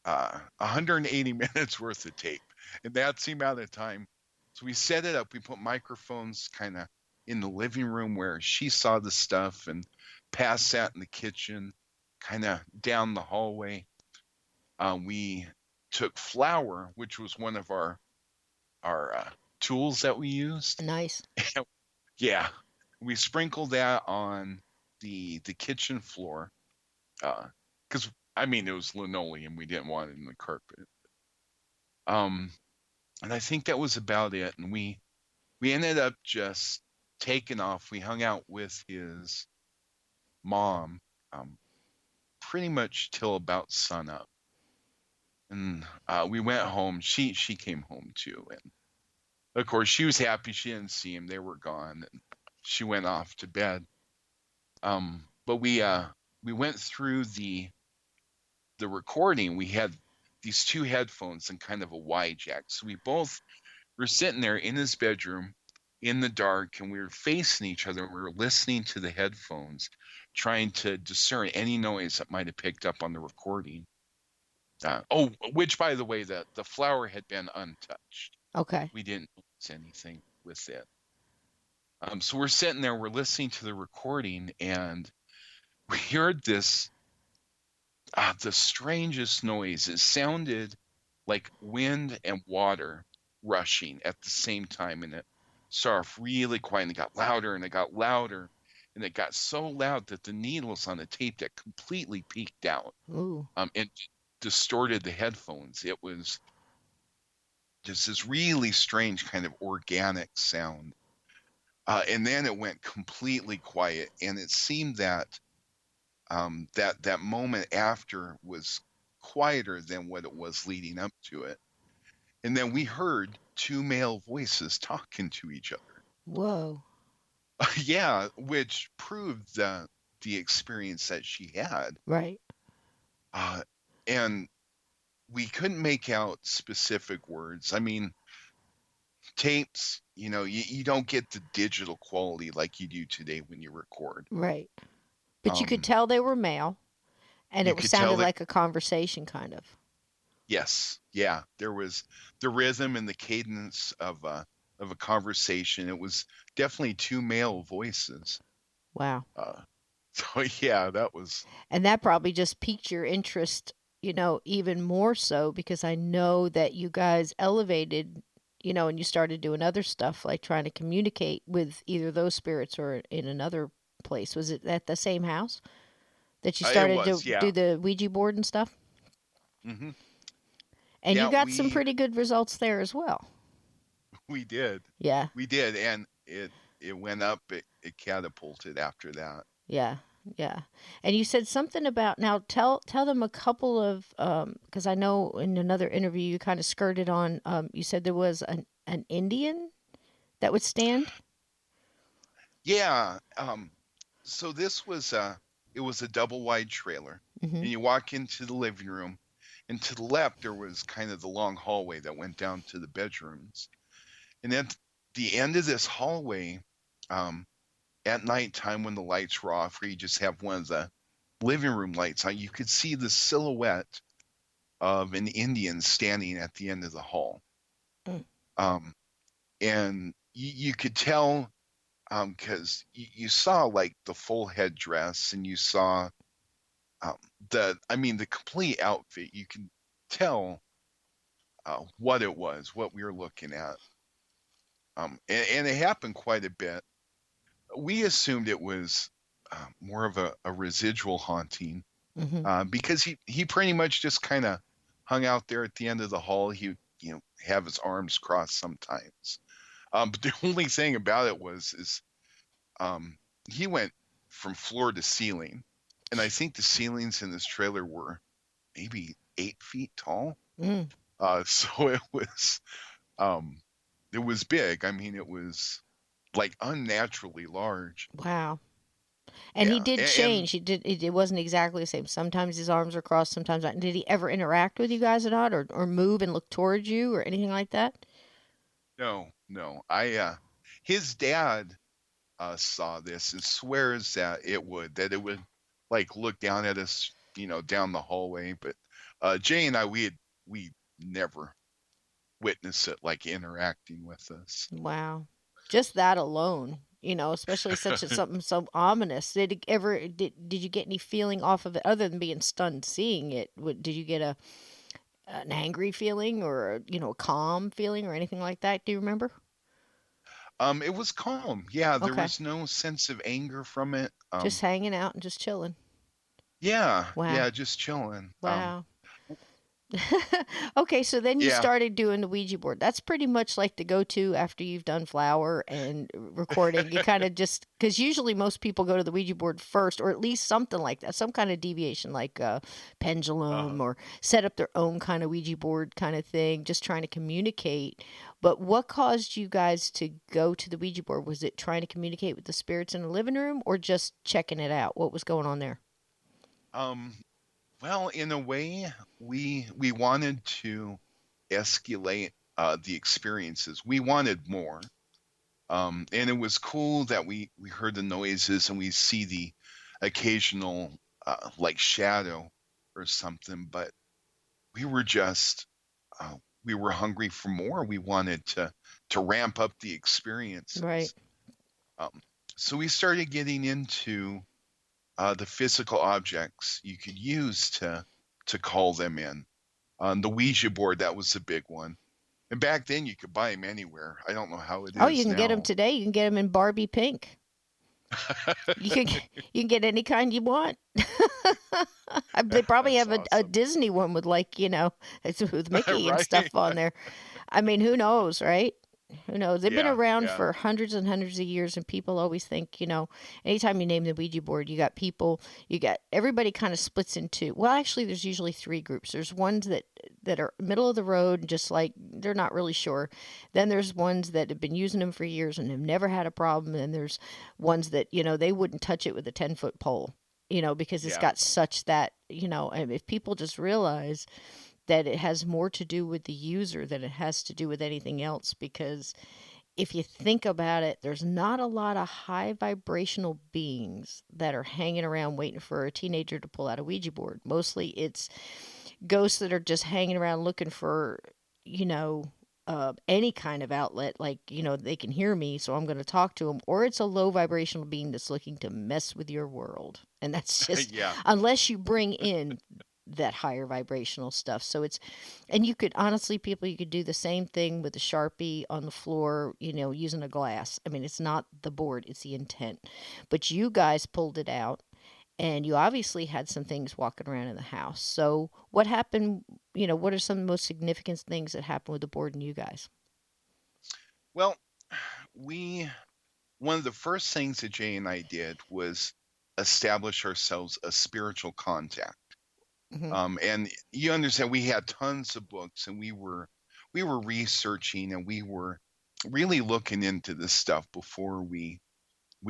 180 minutes worth of tape, and that's the amount of time. So we set it up. We put microphones kind of in the living room where she saw the stuff, and past that in the kitchen, kind of down the hallway. We took flour, which was one of our tools that we used. Nice. Yeah, we sprinkled that on the kitchen floor, because I mean it was linoleum. We didn't want it in the carpet. And I think that was about it. And we ended up just taking off. We hung out with his mom, pretty much till about sunup. And we went home. She came home too, and of course she was happy she didn't see him. They were gone, and she went off to bed. But we went through the recording. We had these two headphones and kind of a Y jack. So we both were sitting there in his bedroom in the dark, and we were facing each other. And we were listening to the headphones, trying to discern any noise that might have picked up on the recording. Which, by the way, the flour had been untouched. Okay. We didn't notice anything with it. So we're sitting there, we're listening to the recording, and we heard this, the strangest noise. It sounded like wind and water rushing at the same time, and it started off really quiet, and it got louder, and it got louder, and it got so loud that the needles on the tape deck completely peaked out. Ooh. And distorted the headphones. It was just this really strange kind of organic sound. And then it went completely quiet, and it seemed that that moment after was quieter than what it was leading up to it. And then we heard two male voices talking to each other. Whoa. Yeah, which proved the experience that she had. Right. And we couldn't make out specific words. I mean, tapes, you know, you don't get the digital quality like you do today when you record. Right. But you could tell they were male, and You it could sounded tell that, like a conversation, kind of. yes, yeah, there was the rhythm and the cadence of a conversation. It was definitely two male voices. Wow. So yeah, that was. And that probably just piqued your interest, even more so, because I know that you guys elevated, and you started doing other stuff like trying to communicate with either those spirits or in another place. Was it at the same house that you It started was, to yeah. do the Ouija board and stuff? Mm-hmm. And Yeah, you got some pretty good results there as well. We did. Yeah. We did, and it went up. It catapulted after that. Yeah. Yeah. And you said something about, now tell them a couple of, because I know in another interview you kind of skirted on, you said there was an Indian that would stand. Yeah. So this was it was a double wide trailer, Mm-hmm. and you walk into the living room, and to the left there was kind of the long hallway that went down to the bedrooms, and at the end of this hallway, at nighttime when the lights were off, or you just have one of the living room lights on, you could see the silhouette of an Indian standing at the end of the hall. Mm. And you could tell, because you saw like the full headdress, and you saw the complete outfit. You can tell what it was, what we were looking at. And it happened quite a bit. We assumed it was more of a residual haunting, Mm-hmm. because he pretty much just kind of hung out there at the end of the hall. He have his arms crossed sometimes. But the only thing about it is um, he went from floor to ceiling, and I think the ceilings in this trailer were maybe 8 feet tall. Mm, So um, it was big. I mean, it was like unnaturally large. wow. And he Yeah, did and change. It wasn't exactly the same. Sometimes his arms were crossed, sometimes not. Did he ever interact with you guys or not, or move and look towards you or anything like that? no, no, his dad saw this and swears that it would like look down at us, down the hallway. But Jay and we never witnessed it like interacting with us. Wow. Just that alone, especially such as something so ominous. Did you get any feeling off of it other than being stunned seeing it? Did you get an angry feeling or a calm feeling or anything like that? Do you remember? It was calm. Yeah, there Okay. was no sense of anger from it. Just hanging out and just chilling. Yeah, Wow. yeah, just chilling. Wow. Okay, so then you Yeah, started doing the Ouija board. That's pretty much like the go-to after you've done flower and recording. You kind of just, because usually most people go to the Ouija board first, or at least something like that, some kind of deviation, like a uh, pendulum, or set up their own kind of Ouija board kind of thing, just trying to communicate. But what caused you guys to go to the Ouija board? Was it trying to communicate with the spirits in the living room, or just checking it out? What was going on there? um, well, in a way, we wanted to escalate the experiences. We wanted more. And it was cool that we heard the noises and we see the occasional like shadow or something, but we were just uh, we were hungry for more. We wanted to ramp up the Right. experiences. Um, so we started getting into the physical objects you could use to call them in. The Ouija board, that was the big one. And back then you could buy them anywhere. I don't know how it Oh, you is can get them now. today. You can get them in Barbie pink. You can get any kind you want. They probably That's have a awesome. Disney one with it's with Mickey and Right? stuff on there. I mean, who knows, right? Who knows? They've been Yeah, around yeah, for hundreds and hundreds of years, and people always think, anytime you name the Ouija board, you got everybody kind of splits into. Well, actually, there's usually three groups. There's ones that are middle of the road, just like they're not really sure. Then there's ones that have been using them for years and have never had a problem. And there's ones that they wouldn't touch it with a 10-foot pole, because it's yeah. got such that and if people just realize that it has more to do with the user than it has to do with anything else. Because if you think about it, there's not a lot of high vibrational beings that are hanging around waiting for a teenager to pull out a Ouija board. Mostly it's ghosts that are just hanging around looking for, you know, any kind of outlet, like, they can hear me, so I'm going to talk to them, or it's a low vibrational being that's looking to mess with your world. And that's just, Yeah. unless you bring in that higher vibrational stuff. So and you could honestly, people, you could do the same thing with a Sharpie on the floor, using a glass. I mean, it's not the board, it's the intent. But you guys pulled it out, and you obviously had some things walking around in the house. So what happened? What are some of the most significant things that happened with the board and you guys? Well, we one of the first things that Jay and I did was establish ourselves a spiritual contact. Hmm. And you understand we had tons of books and we were researching and we were really looking into this stuff before we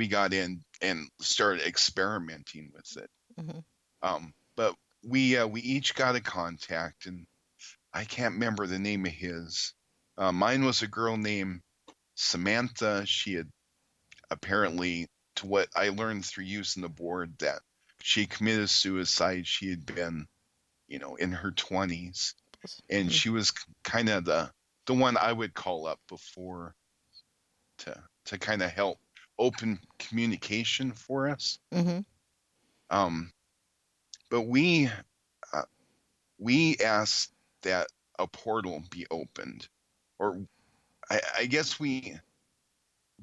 got in and started experimenting with it. Hmm. But we each got a contact, and I can't remember the name of his. Mine was a girl named Samantha. She had apparently, to what I learned through using the board, that she committed suicide. She had been, in her 20s, and Hmm. she was kind of the one I would call up before to kind of help open communication for us. Hmm. Um, but uh, we asked that a portal be opened, or I guess we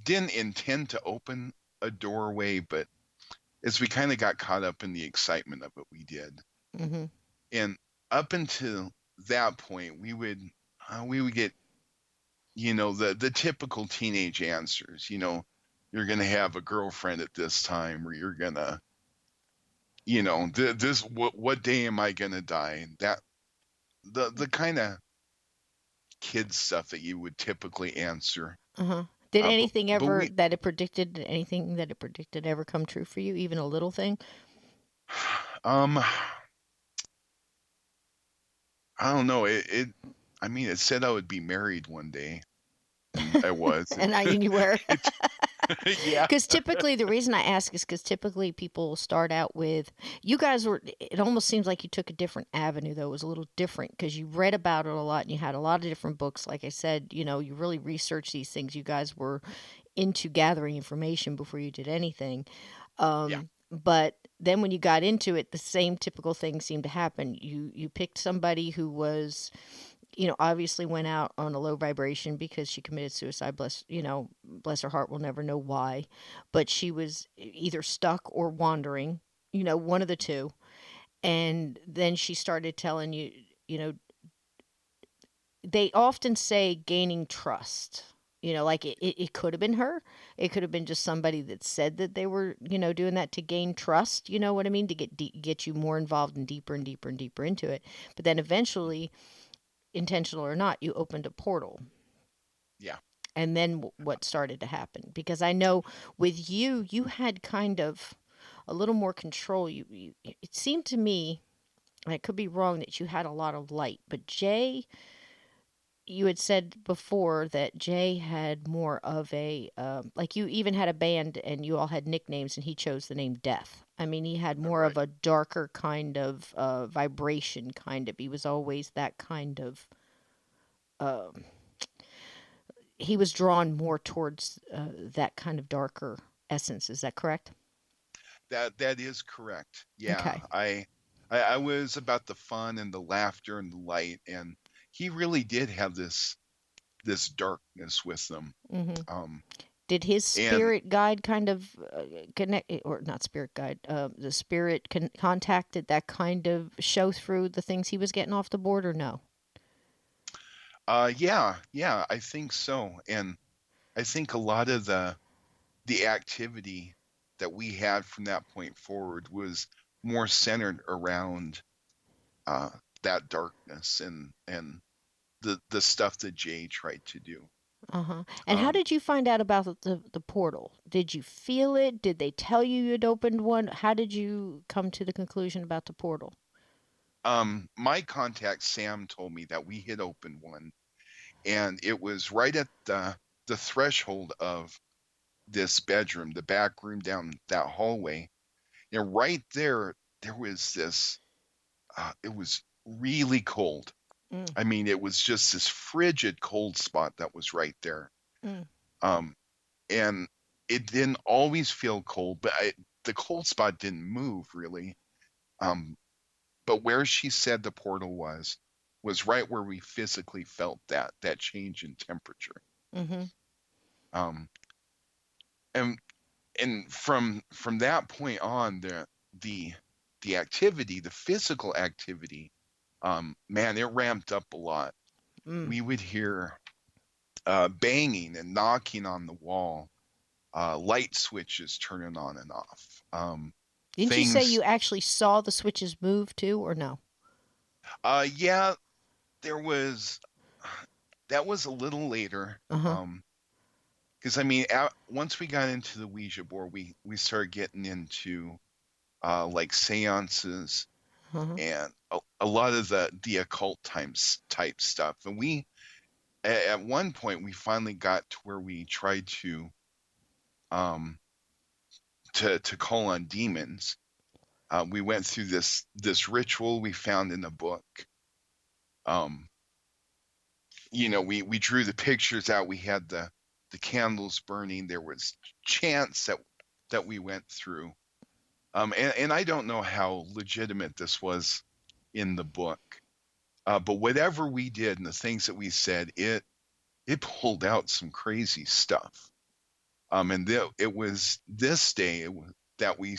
didn't intend to open a doorway, but as we kind of got caught up in the excitement of it, we did. Hmm. And up until that point, we would we would get, the typical teenage answers. You're gonna have a girlfriend at this time, or you're gonna, this what day am I gonna die? That the kind of kid stuff that you would typically answer. Uh-huh. Did Uh, but anything but ever we, that it predicted, anything that it predicted ever come true for you, even a little thing? um, I don't know. I mean, it said I would be married one day, and I was. And I you were. It, yeah, Because typically, the reason I ask is because typically people start out with, you guys were, it almost seems like you took a different avenue, though. It was a little different because you read about it a lot and you had a lot of different books. Like I said, you really researched these things. You guys were into gathering information before you did anything. yeah, But then when you got into it, the same typical thing seemed to happen. You picked somebody who was, obviously went out on a low vibration because she committed suicide. Bless her heart, we'll never know why. But she was either stuck or wandering, one of the two. And then she started telling you, you know, they often say gaining trust. Like it could have been her. It could have been just somebody that said that they were, doing that to gain trust. You know what I mean? To get you more involved and deeper and deeper and deeper into it. But then eventually, intentional or not, you opened a portal. yeah. And then what started to happen? Because I know with you, you had kind of a little more control. It seemed to me, and I could be wrong, that you had a lot of light. But Jay, you had said before that Jay had more of a, like you even had a band and you all had nicknames, and he chose the name Death. I mean, he had more Right. of a darker kind of vibration, kind of. He was always that kind of. Um, he was drawn more towards that kind of darker essence. Is that correct? That is correct. Yeah, Okay. I was about the fun and the laughter and the light, and he really did have this darkness with them. hmm Um, Did his and spirit guide kind of connect, or not spirit guide, the spirit contact, did that kind of show through the things he was getting off the board, or no? yeah, I think so. And I think a lot of the activity that we had from that point forward was more centered around uh, that darkness and the stuff that Jay tried to do. Uh-huh. And how Um, did you find out about the portal? Did you feel it? Did they tell you you'd opened one? How did you come to the conclusion about the portal? my contact Sam told me that we had opened one, and it was right at the threshold of this bedroom, the back room down that hallway, and right there, there was this. It was really cold. Mm, I mean, it was just this frigid cold spot that was right there. mm, Um, and it didn't always feel cold, but the cold spot didn't move really. Um, but where she said the portal was right where we physically felt that change in temperature. mm-hmm, Um, and from that point on, the the activity, the physical activity, man, it ramped up a lot. mm. We would hear banging and knocking on the wall, light switches turning on and off. Didn't you say Things, you actually saw the switches move too, or no? yeah, there was, that was a little later. Uh-huh. Because I mean, once we got into the Ouija board, we started getting into like seances Uh-huh. and a lot of the occult type stuff. And we at one point we finally got to where we tried um to call on demons. We went through this ritual we found in a book. Um, we drew the pictures out. We had the candles burning. There was chants that we went through. And I don't know how legitimate this was in the book, but whatever we did and the things that we said, it pulled out some crazy stuff. And it was this day that we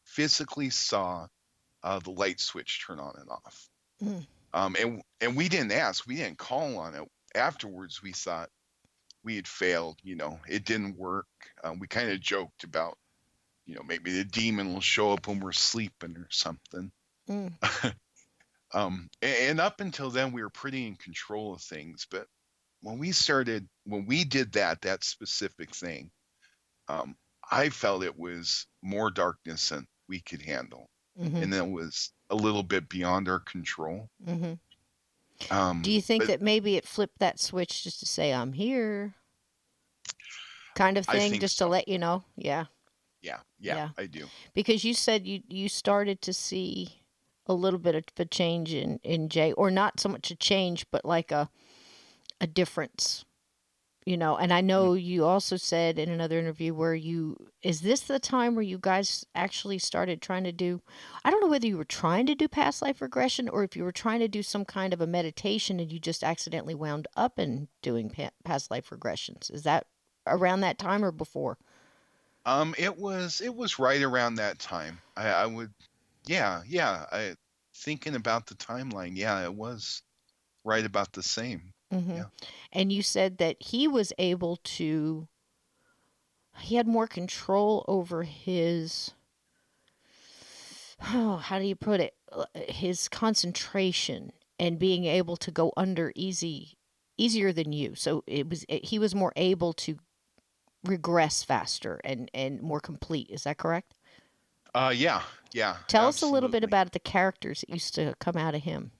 physically saw the light switch turn on and off. Mm. And we didn't ask, we didn't call on it. Afterwards, we thought we had failed. It didn't work. We kind of joked about, maybe the demon will show up when we're sleeping or something. Mm. And up until then, we were pretty in control of things. But when we did that specific thing, I felt it was more darkness than we could handle, Mm-hmm. and it was a little bit beyond our control. Mm-hmm. Do you think But that maybe it flipped that switch just to say I'm here, kind of I thing, think just to so. let you know? Yeah, Yeah, yeah. I do. Because you said you started to see a little bit of a change in Jay, or not so much a change, but like a difference. And I Mm, know you also said in another interview where is this the time where you guys actually started trying to do, I don't know whether you were trying to do past life regression or if you were trying to do some kind of a meditation and you just accidentally wound up in doing past life regressions. Is that around that time or before? it was right around that time. I would, yeah. Thinking about the timeline, yeah, it was right about the same. Hmm. Yeah. And you said that he had more control over his, oh, how do you put it? His concentration and being able to go under easier than you. So he was more able to regress faster and more complete. Is that correct? Yeah, Tell us a little bit absolutely. about the characters that used to come out of him.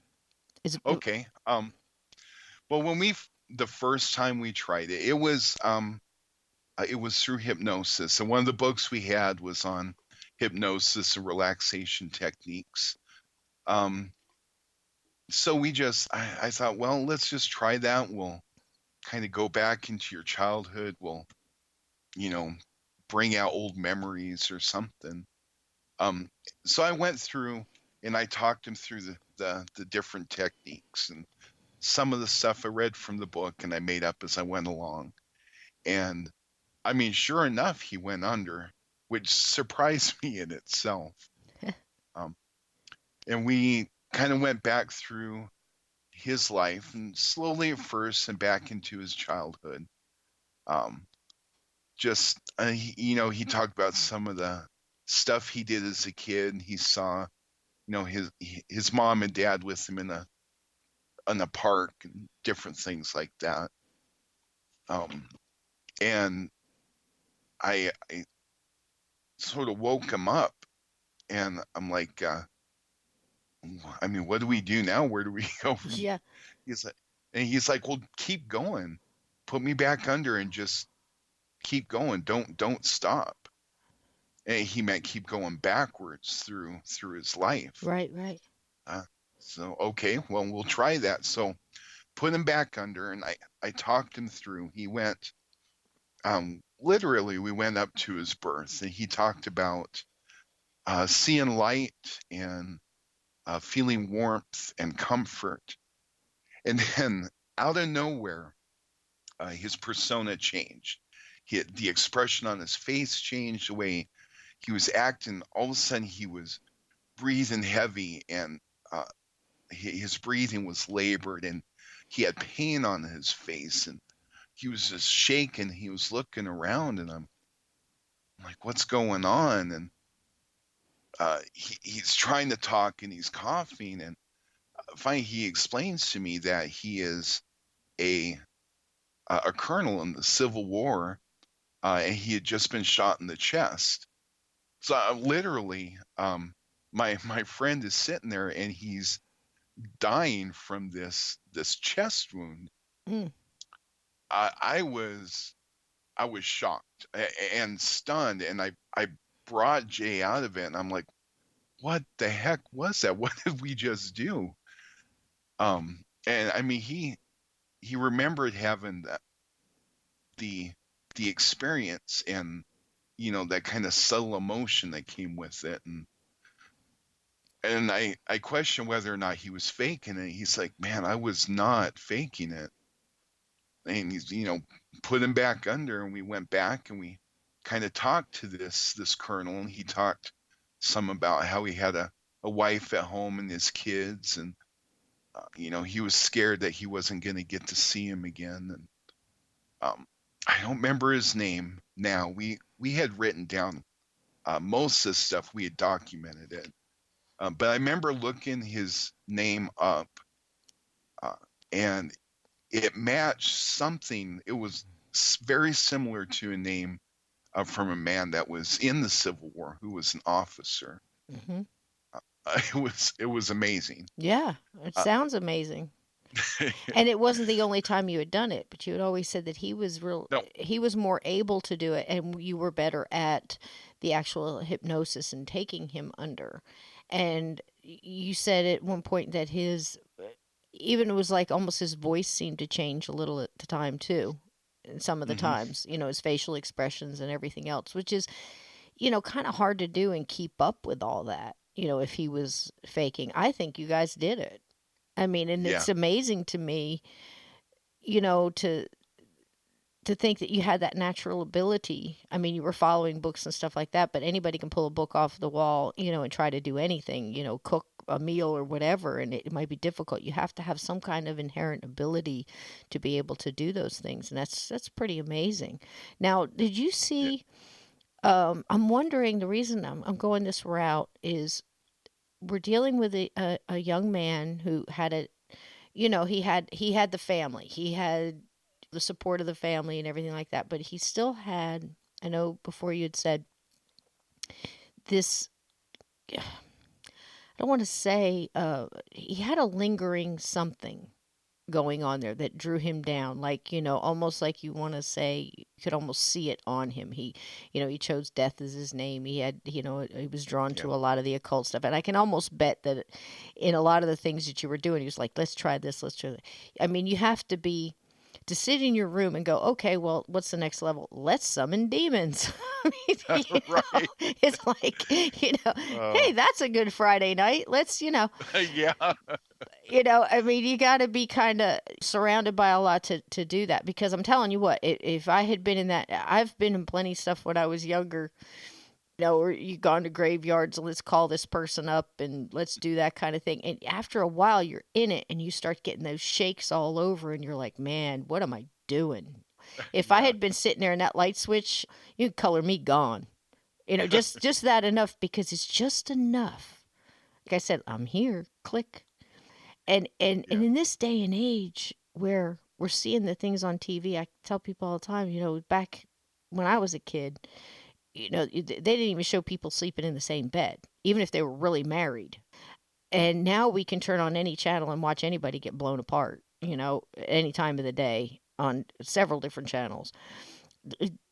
Is it, Okay. Well, the first time we tried it, it was through hypnosis. And one of the books we had was on hypnosis and relaxation techniques. Um, so I thought, well, let's just try that. We'll kind of go back into your childhood. We'll, you know, bring out old memories or something. Um, so I went through and I talked him through the different techniques and some of the stuff I read from the book and I made up as I went along. And I mean, sure enough, he went under, which surprised me in itself. Um, and we kind of went back through his life and slowly at first and back into his childhood. Um, just, he talked about some of the stuff he did as a kid. He saw, his mom and dad with him in a park and different things like that. Um, and I sort of woke him up and I'm like, I mean, what do we do now? Where do we go from? yeah, He's like, well, keep going, put me back under, and just keep going. Don't stop. And he meant keep going backwards through his life. right, right. Uh, so okay, well, we'll try that. So put him back under, and I talked him through. He went, literally, we went up to his birth, and he talked about seeing light and feeling warmth and comfort. And then out of nowhere, his persona changed. The expression on his face changed, the way he was acting. All of a sudden, he was breathing heavy, and uh, his breathing was labored, and he had pain on his face, and he was just shaking. He was looking around, and I'm like, "What's going on?" And he's trying to talk, and he's coughing, and finally, he explains to me that he is a a colonel in the Civil War, and he had just been shot in the chest. So literally, my friend is sitting there and he's dying from this chest wound. Mm. I was shocked and stunned, and I brought Jay out of it, and I'm like, what the heck was that? What did we just do? And I mean, he remembered having the the experience and that kind of subtle emotion that came with it, and I questioned whether or not he was faking it. He's like, man, I was not faking it. And he's put him back under, and we went back and we kind of talked to this colonel, and he talked some about how he had a wife at home and his kids, and he was scared that he wasn't going to get to see him again. And I don't remember his name now. We had written down most of the stuff, we had documented it. But I remember looking his name up, and it matched something. It was very similar to a name from a man that was in the Civil War, who was an officer. Hmm. It was amazing. Yeah, it Uh, sounds amazing. And it wasn't the only time you had done it, but you had always said that no, he was more able to do it and you were better at the actual hypnosis and taking him under. And you said at one point that even it was like almost his voice seemed to change a little at the time too. Some of the hmm times, his facial expressions and everything else, which is, kind of hard to do and keep up with all that, if he was faking. I think you guys did it. I mean, and yeah, it's amazing to me, you know, to to think that you had that natural ability. I mean, you were following books and stuff like that, but anybody can pull a book off the wall, and try to do anything, cook a meal or whatever, and it might be difficult. You have to have some kind of inherent ability to be able to do those things, and that's pretty amazing. Now, did you yeah, see? I'm wondering, the reason I'm going this route is we're dealing with a young man who had he had the family, he had the support of the family and everything like that, but he still had, I know before you had said this, I don't want to say, he had a lingering something going on there that drew him down, like, almost like you want to say you could almost see it on him. He chose death as his name. He had, he was drawn yeah. to a lot of the occult stuff, and I can almost bet that in a lot of the things that you were doing, he was like, let's try this, let's try that. I mean, you have to sit in your room and go, okay, well, what's the next level? Let's summon demons. I mean, Right. it's like, Uh, hey, that's a good Friday night. Let's, yeah. I mean, you got to be kind of surrounded by a lot to do that, because I'm telling you what, if I had been in that, I've been in plenty of stuff when I was younger, or you gone to graveyards and let's call this person up and let's do that kind of thing. And after a while, you're in it and you start getting those shakes all over, and you're like, man, what am I doing? If I Yeah. had been sitting there in that light switch, you could color me gone. Just that enough, because it's just enough. Like I said, I'm here. Click. And Yeah. in this day and age where we're seeing the things on TV, I tell people all the time, back when I was a kid, they didn't even show people sleeping in the same bed, even if they were really married. And now we can turn on any channel and watch anybody get blown apart, any time of the day on several different channels.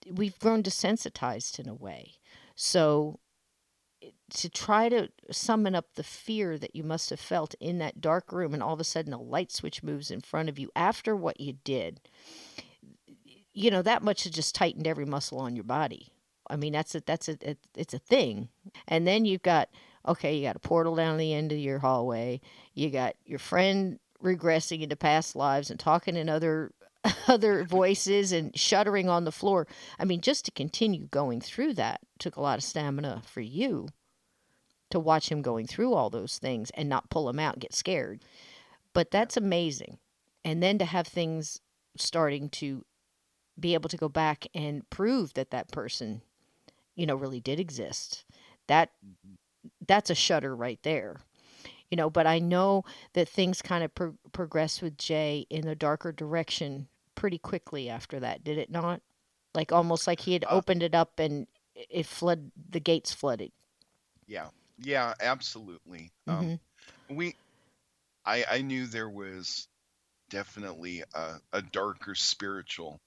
We've grown desensitized in a way. So to try to summon up the fear that you must have felt in that dark room, and all of a sudden a light switch moves in front of you after what you did, that much has just tightened every muscle on your body. I mean, it's a thing. And then you've got, okay, you got a portal down the end of your hallway. You got your friend regressing into past lives and talking in other other voices and shuddering on the floor. I mean, just to continue going through that took a lot of stamina for you, to watch him going through all those things and not pull him out and get scared. But Yeah. that's amazing. And then to have things starting to be able to go back and prove that that person, really did exist. That Mhm. that's a shudder right there. But I know that things kind of progressed with Jay in a darker direction pretty quickly after that, did it not? Like almost like he had Uh, opened it up and the gates flooded. yeah. Yeah, absolutely. Mhm. We I knew there was definitely a darker spiritual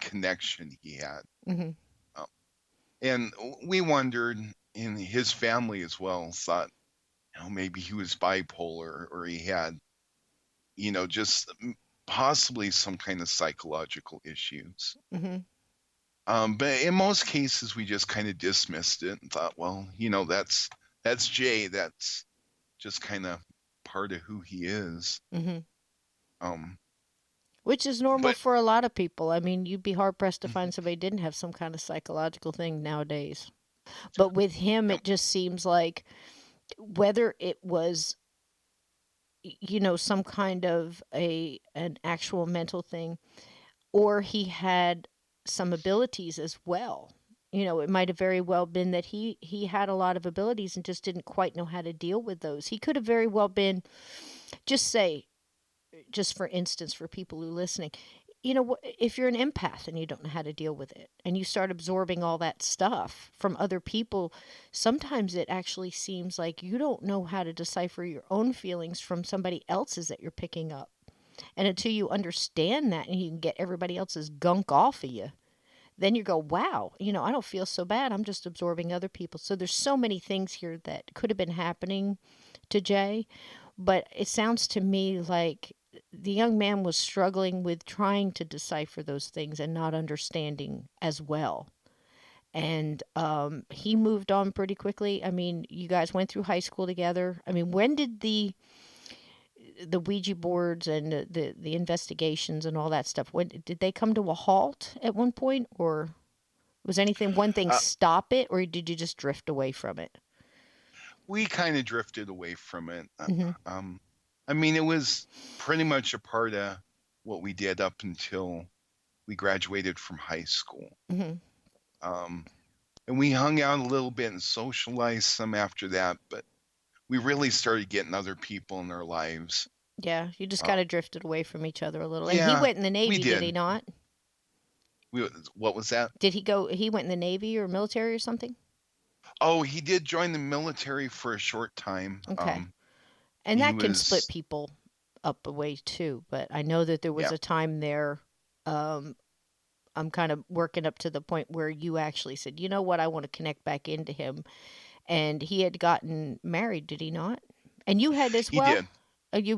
connection he had. Mhm. Um, and we wondered, in his family as well, thought, maybe he was bipolar, or he had, just possibly some kind of psychological issues. Mhm. But in most cases, we just kind of dismissed it and thought, well, that's Jay. That's just kind of part of who he is. Mhm. Um, Which is normal but for a lot of people. I mean, you'd be hard pressed to mhm, find somebody who didn't have some kind of psychological thing nowadays. But with him, yeah, it just seems like whether it was some kind of an actual mental thing, or he had some abilities as well. It might have very well been that he had a lot of abilities and just didn't quite know how to deal with those. He could have very well been, just say, just for instance, for people who are listening, if you're an empath and you don't know how to deal with it and you start absorbing all that stuff from other people, sometimes it actually seems like you don't know how to decipher your own feelings from somebody else's that you're picking up. And until you understand that and you can get everybody else's gunk off of you, then you go, wow, I don't feel so bad. I'm just absorbing other people. So there's so many things here that could have been happening to Jay. But it sounds to me like the young man was struggling with trying to decipher those things and not understanding as well. And he moved on pretty quickly. I mean, you guys went through high school together. I mean, when did the Ouija boards and the investigations and all that stuff, when did they come to a halt at one point, or was anything one thing Uh, stop it, or did you just drift away from it? we kind of drifted away from it. Mhm. I mean, it was pretty much a part of what we did up until we graduated from high school. Mhm. Um, and we hung out a little bit and socialized some after that, but we really started getting other people in our lives. Yeah, you just Uh, kind of drifted away from each other a little. And he yeah, went in the we Navy, did he did. not? What was that? Did he go? He went in the Navy or military or something? Oh, he did join the military for a short time. Okay. And He that can split was, people up a way too. But I know that there was yeah, a time there. Um, I'm kind of working up to the point where you actually said, you know what, I want to connect back into him. And he had gotten married, did he not? And you had as he well? did.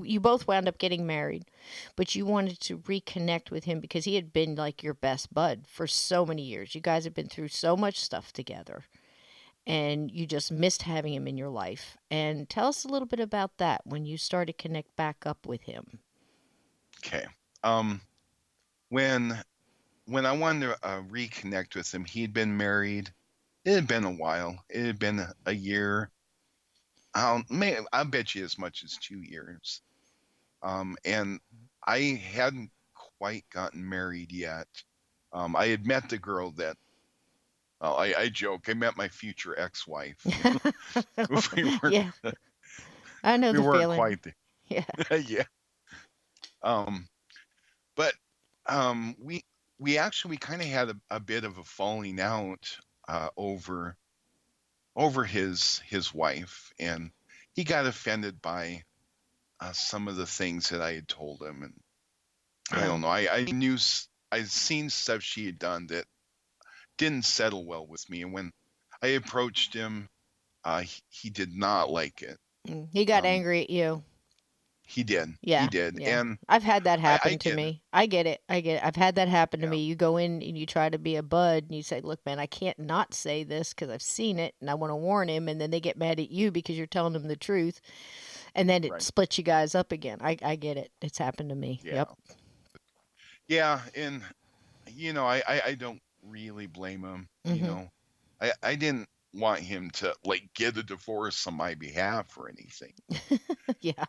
You both wound up getting married, but you wanted to reconnect with him because he had been like your best bud for so many years. You guys have been through so much stuff together, and you just missed having him in your life. And tell us a little bit about that when you started to connect back up with him. Okay. Um, when when I wanted to reconnect with him, he'd been married. It had been a while. It had been a year. I bet you as much as 2 years. And I hadn't quite gotten married yet. I had met the girl that I joke. I met my future ex-wife. we weren't Yeah, I know we the weren't feeling. quite there. Yeah. Yeah. Um, but we actually kind of had a bit of a falling out over his wife, and he got offended by some of the things that I had told him, and I Yeah. don't know. I knew I'd seen stuff she had done that didn't settle well with me, and when I approached him, he did not like it. He got Um, angry at you. he did, he Yeah, did, yeah. and I've had that I happen to get it. me. I get it. I get it. I've had that happen to Yeah, me. You go in and you try to be a bud and you say, "Look, man, I can't not say this because I've seen it and I want to warn him." And then they get mad at you because you're telling them the truth, and then it right. splits you guys up again. I get it. It's happened to me. Yeah, Yep. yeah, and I don't really blame him. Mhm. I didn't want him to like get a divorce on my behalf or anything. Yeah.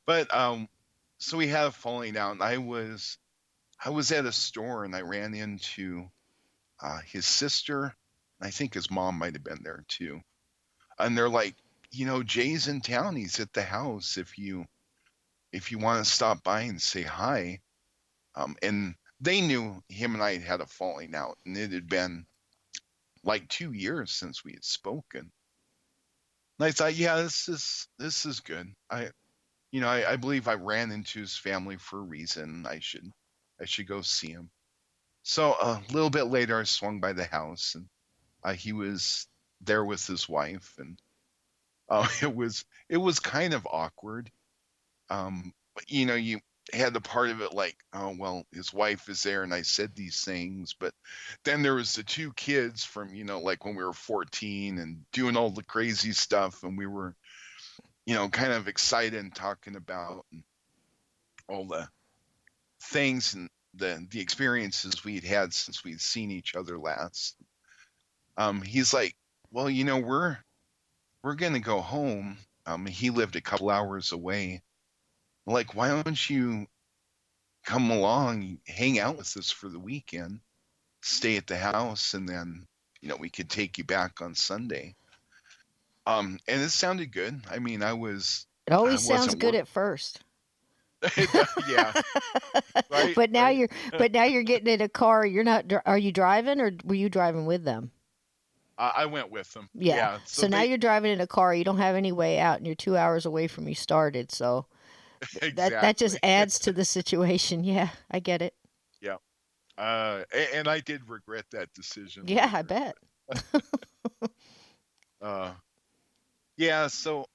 But so we had a falling out, and I was at a store and I ran into his sister. I think his mom might have been there too. And they're like, Jay's in town. He's at the house. If you want to stop by and say hi. And they knew him and I had a falling out, and it had been like 2 years since we had spoken. And I thought, yeah, this is good. I believe I ran into his family for a reason. I should go see him. So a little bit later, I swung by the house, and he was there with his wife, and it was kind of awkward. But, you had the part of it like, oh well, his wife is there, and I said these things, but then there was the two kids from like when we were 14 and doing all the crazy stuff, and we were kind of excited and talking about all the things and the experiences we'd had since we'd seen each other last. He's like, well, we're gonna go home. He lived a couple hours away. Like, why don't you come along, hang out with us for the weekend, stay at the house, and then, we could take you back on Sunday. And it sounded good. I mean, It I always sounds wasn't good work. at first. Yeah, right, But now right. you're getting in a car. You're not. Are you driving or were you driving with them? I went with them. Yeah. Yeah. So So now you're driving in a car. You don't have any way out, and you're 2 hours away from you started. So that just exactly. adds to the situation. Yeah, I get it. Yeah. And I did regret that decision Yeah, I later. bet. Uh, yeah. So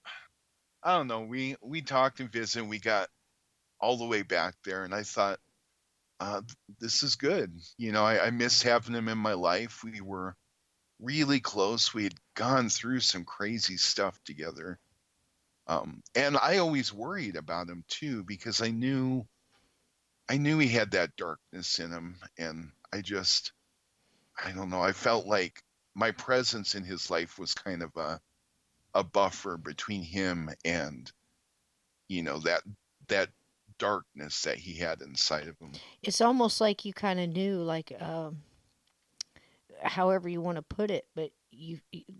I don't know. We talked and visited. And we got all the way back there, and I thought, this is good. I miss having him in my life. We were really close. We had gone through some crazy stuff together. And I always worried about him too, because I knew he had that darkness in him, and I don't know, I felt like my presence in his life was kind of a buffer between him and, that darkness that he had inside of him. It's almost like you kind of knew, like, however you want to put it, but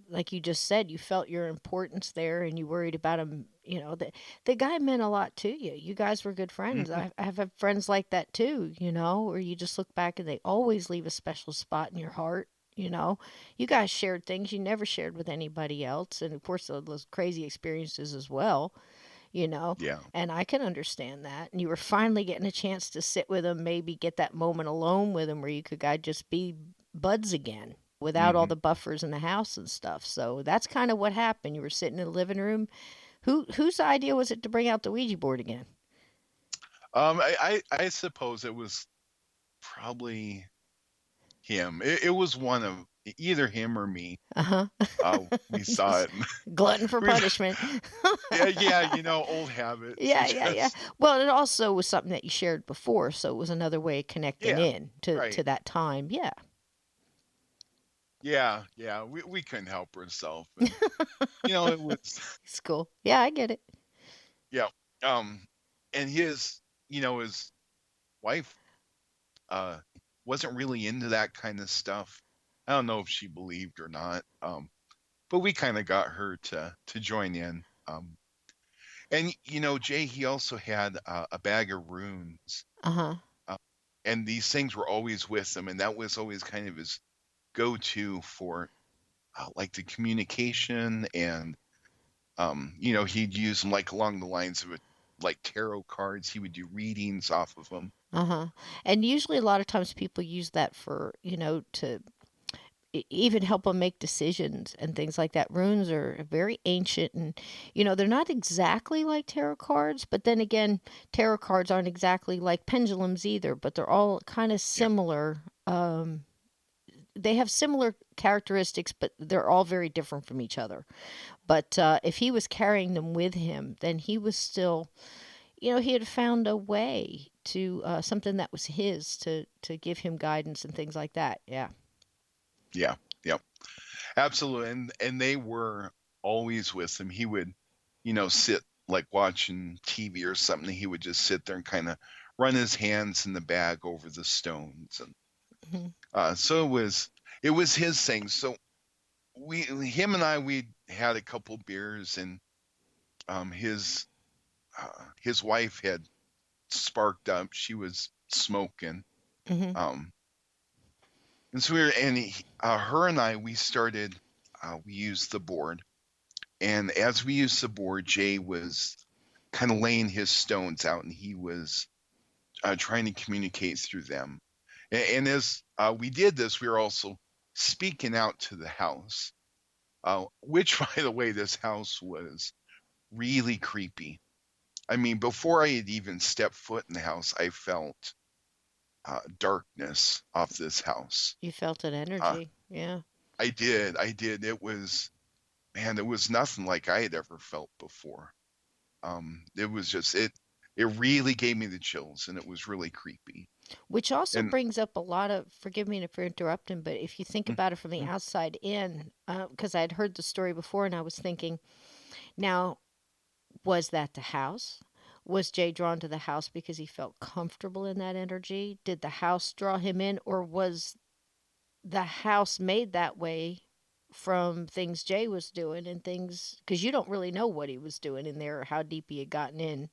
like you just said, you felt your importance there, and you worried about him. The guy meant a lot to you. You guys were good friends. Mhm. I've had friends like that too. Where you just look back and they always leave a special spot in your heart. You guys shared things you never shared with anybody else, and of course those crazy experiences as well. you know Yeah. and I can understand that, and you were finally getting a chance to sit with him, maybe get that moment alone with him where you could guys just be buds again without all hmm the buffers in the house and stuff. So that's kind of what happened. You were sitting in the living room. Whose idea was it to bring out the Ouija board again? I suppose it was probably him. It was one of either him or me. Uh-huh. We saw it. Glutton for We, punishment. yeah, old habits. Yeah, yeah, yeah. Just Well, it also was something that you shared before, so it was another way of connecting yeah, in to right. that time. Yeah. Yeah, yeah. We couldn't help ourselves, and it was It's cool. Yeah, I get it. yeah. Um, and his wife uh wasn't really into that kind of stuff. I don't know if she believed or not. But we kind of got her to join in. And Jay, he also had a bag of runes, Uh-huh. uh, and these things were always with him, and that was always kind of his go-to for like the communication, and he'd use them like along the lines of like tarot cards. He would do readings off of them. Uh-huh. And usually a lot of times people use that for, to even help them make decisions and things like that. Runes are very ancient, and they're not exactly like tarot cards, but then again, tarot cards aren't exactly like pendulums either, but they're all kind of Yeah, similar. They have similar characteristics, but they're all very different from each other. But if he was carrying them with him, then he was still, he had found a way to something that was his to give him guidance and things like that. Yeah. yeah, yeah, absolutely. And they were always with him. He would, sit like watching TV or something. He would just sit there and kind of run his hands in the bag over the stones, and Hmm. so it was his thing. So him and we had a couple beers, and um, his his wife had sparked up. She was smoking, Hmm. um, and so her and we started. We used the board, and as we used the board, Jay was kind of laying his stones out, and he was trying to communicate through them. And as we did this, we were also speaking out to the house, which, by the way, this house was really creepy. I mean, before I had even stepped foot in the house, I felt darkness off this house. You felt an Uh, energy. Yeah. I did. It was, man, it was nothing like I had ever felt before. It was just, it really gave me the chills, and it was really creepy. Which also And brings up a lot of, forgive me for interrupting, but if you think mm, about it from the mm, outside in, because I had heard the story before and I was thinking, now, Was that the house? Was Jay drawn to the house because he felt comfortable in that energy? Did the house draw him in, or was the house made that way from things Jay was doing and things, because you don't really know what he was doing in there or how deep he had gotten in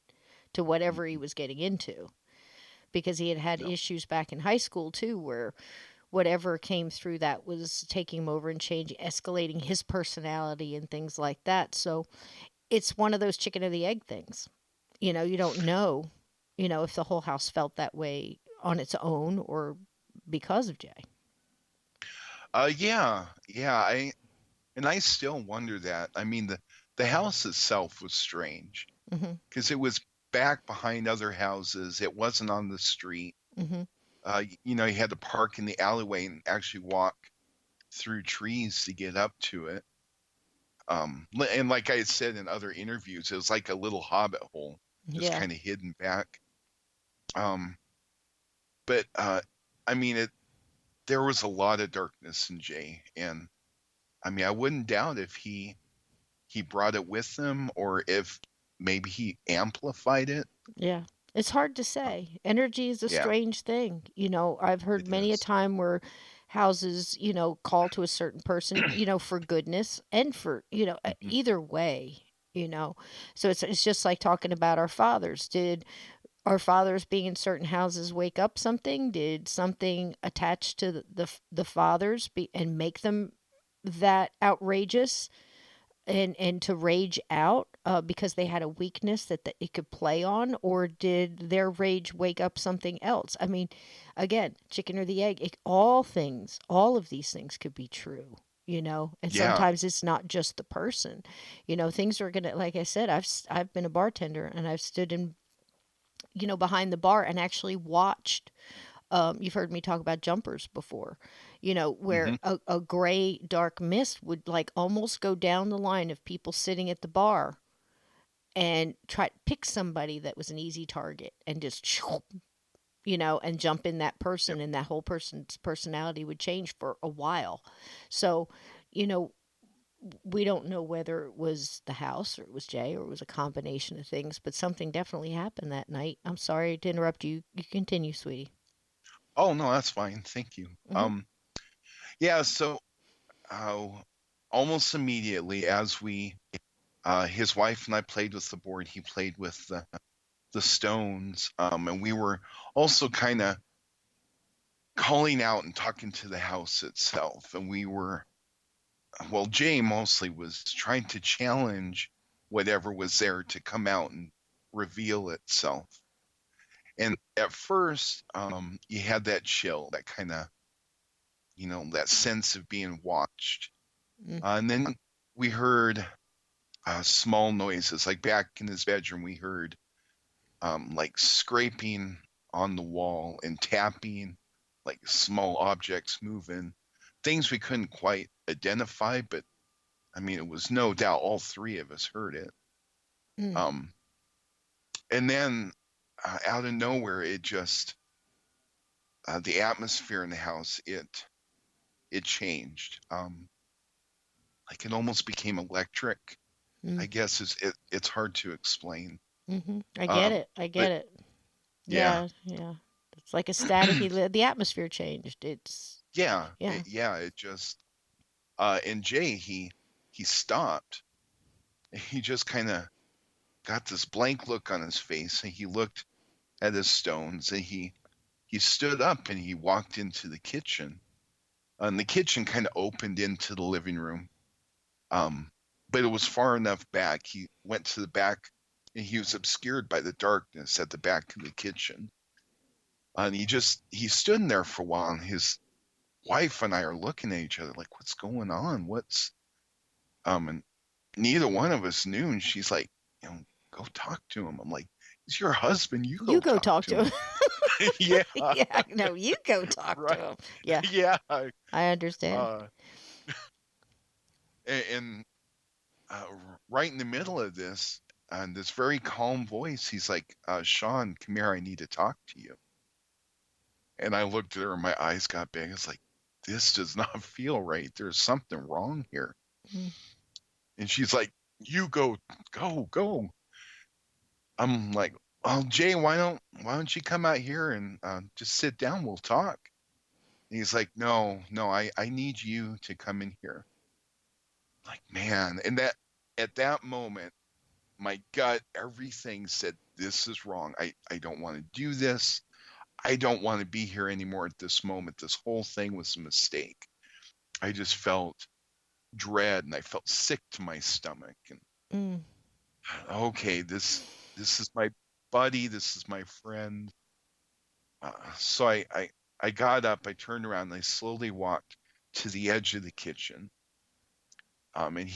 to whatever he Mhm. was getting into, because he had had No. issues back in high school too, where whatever came through that was taking him over and changing, escalating his personality and things like that. So it's one of those chicken or the egg things. You don't know, if the whole house felt that way on its own or because of Jay. Yeah, yeah. I still wonder that. I mean, the house itself was strange Mm-hmm. because it was back behind other houses. It wasn't on the street. Mm-hmm. You had to park in the alleyway and actually walk through trees to get up to it. And like I had said in other interviews, it was like a little hobbit hole, just Yeah. kind of hidden back. Um, but I mean, there was a lot of darkness in Jay, and I mean, I wouldn't doubt if he brought it with him or if maybe he amplified it. Yeah. It's hard to Uh, say. Energy is a yeah, strange thing. I've heard it many a is. time where houses, call to a certain person, for goodness and for, Mhm. either way, you know. So it's just like talking about our fathers. Did our fathers being in certain houses wake up something? Did something attach to the fathers and make them that outrageous and to rage out because they had a weakness that it could play on, or did their rage wake up something else? I mean, again, chicken or the egg. All of these things could be true. And Yeah. sometimes it's not just the person. Things are gonna, like I said, I've been a bartender and I've stood in, behind the bar and actually watched. You've heard me talk about jumpers before, where Hmm. a gray dark mist would like almost go down the line of people sitting at the bar and try to pick somebody that was an easy target and just, and jump in that Yep. person, and that whole person's personality would change for a while. So, you know, we don't know whether it was the house or it was Jay or it was a combination of things, but something definitely happened that night. I'm sorry to interrupt you. You continue, sweetie. Oh no, that's fine. Thank you. Hmm. Yeah. So uh, almost immediately, as his wife and I played with the board, he played with the stones, and we were also kind of calling out and talking to the house itself, and well, Jay mostly was trying to challenge whatever was there to come out and reveal itself. And at first, you had that chill, that kind of, that sense of being watched. Mm. And then we heard small noises, like back in his bedroom, we heard like scraping on the wall and tapping, like small objects moving, things we couldn't quite identify, but I mean, it was no doubt all three of us heard it. Mm. Um, and then out of nowhere, it just the atmosphere in the house it changed. Like it almost became electric. I Mm. guess it's hard to explain. Hmm. I get Um, it. I but get it. yeah, Yeah, yeah. It's like a staticky. The atmosphere changed. yeah, Yeah. it just and Jay he stopped. He just kind of got this blank look on his face, and he looked at his stones, and he stood up and he walked into the kitchen. And the kitchen kind of opened into the living room, um, but it was far enough back. He went to the back, and he was obscured by the darkness at the back of the kitchen. And he stood in there for a while, and his wife and I are looking at each other like, "What's going on? And neither one of us knew. And she's like, go talk to him. I'm like, he's your husband. You You go go talk talk to to him. him. Yeah, Yeah, no, you go talk to right. him. Yeah, Yeah. I understand. Uh, and uh, right in the middle of this, this very calm voice, he's like, Sean, come here. I need to talk to you. And I looked at her and my eyes got big. It's like, this does not feel right. There's something wrong here. Mm. And she's like, you go, go, go. I'm like, "Oh, Jay, why don't you come out here and just sit down? We'll talk." And he's like, "No, no, I need you to come in here." Like, man, and that at that moment, my gut, everything said, "This is wrong. I don't want to do this. I don't want to be here anymore at this moment. This whole thing was a mistake." I just felt dread and I felt sick to my stomach. And Mm. okay, this is my buddy. This is my friend. So I got up, I turned around, and I slowly walked to the edge of the kitchen. And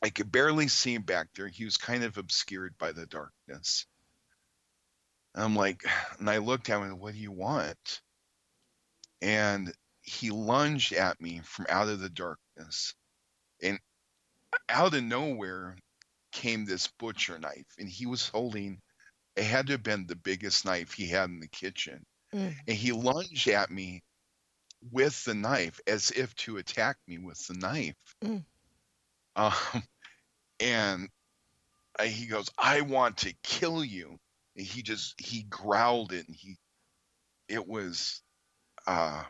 I could barely see him back there. He was kind of obscured by the darkness. I'm like, and I looked at him and, "What do you want?" And he lunged at me from out of the darkness. And out of nowhere came this butcher knife. And he was holding, it had to have been the biggest knife he had in the kitchen. Mm. And he lunged at me with the knife as if to attack me with the knife. Mm. Um, and he goes, "I want to kill you." And he growled it, and it was uh,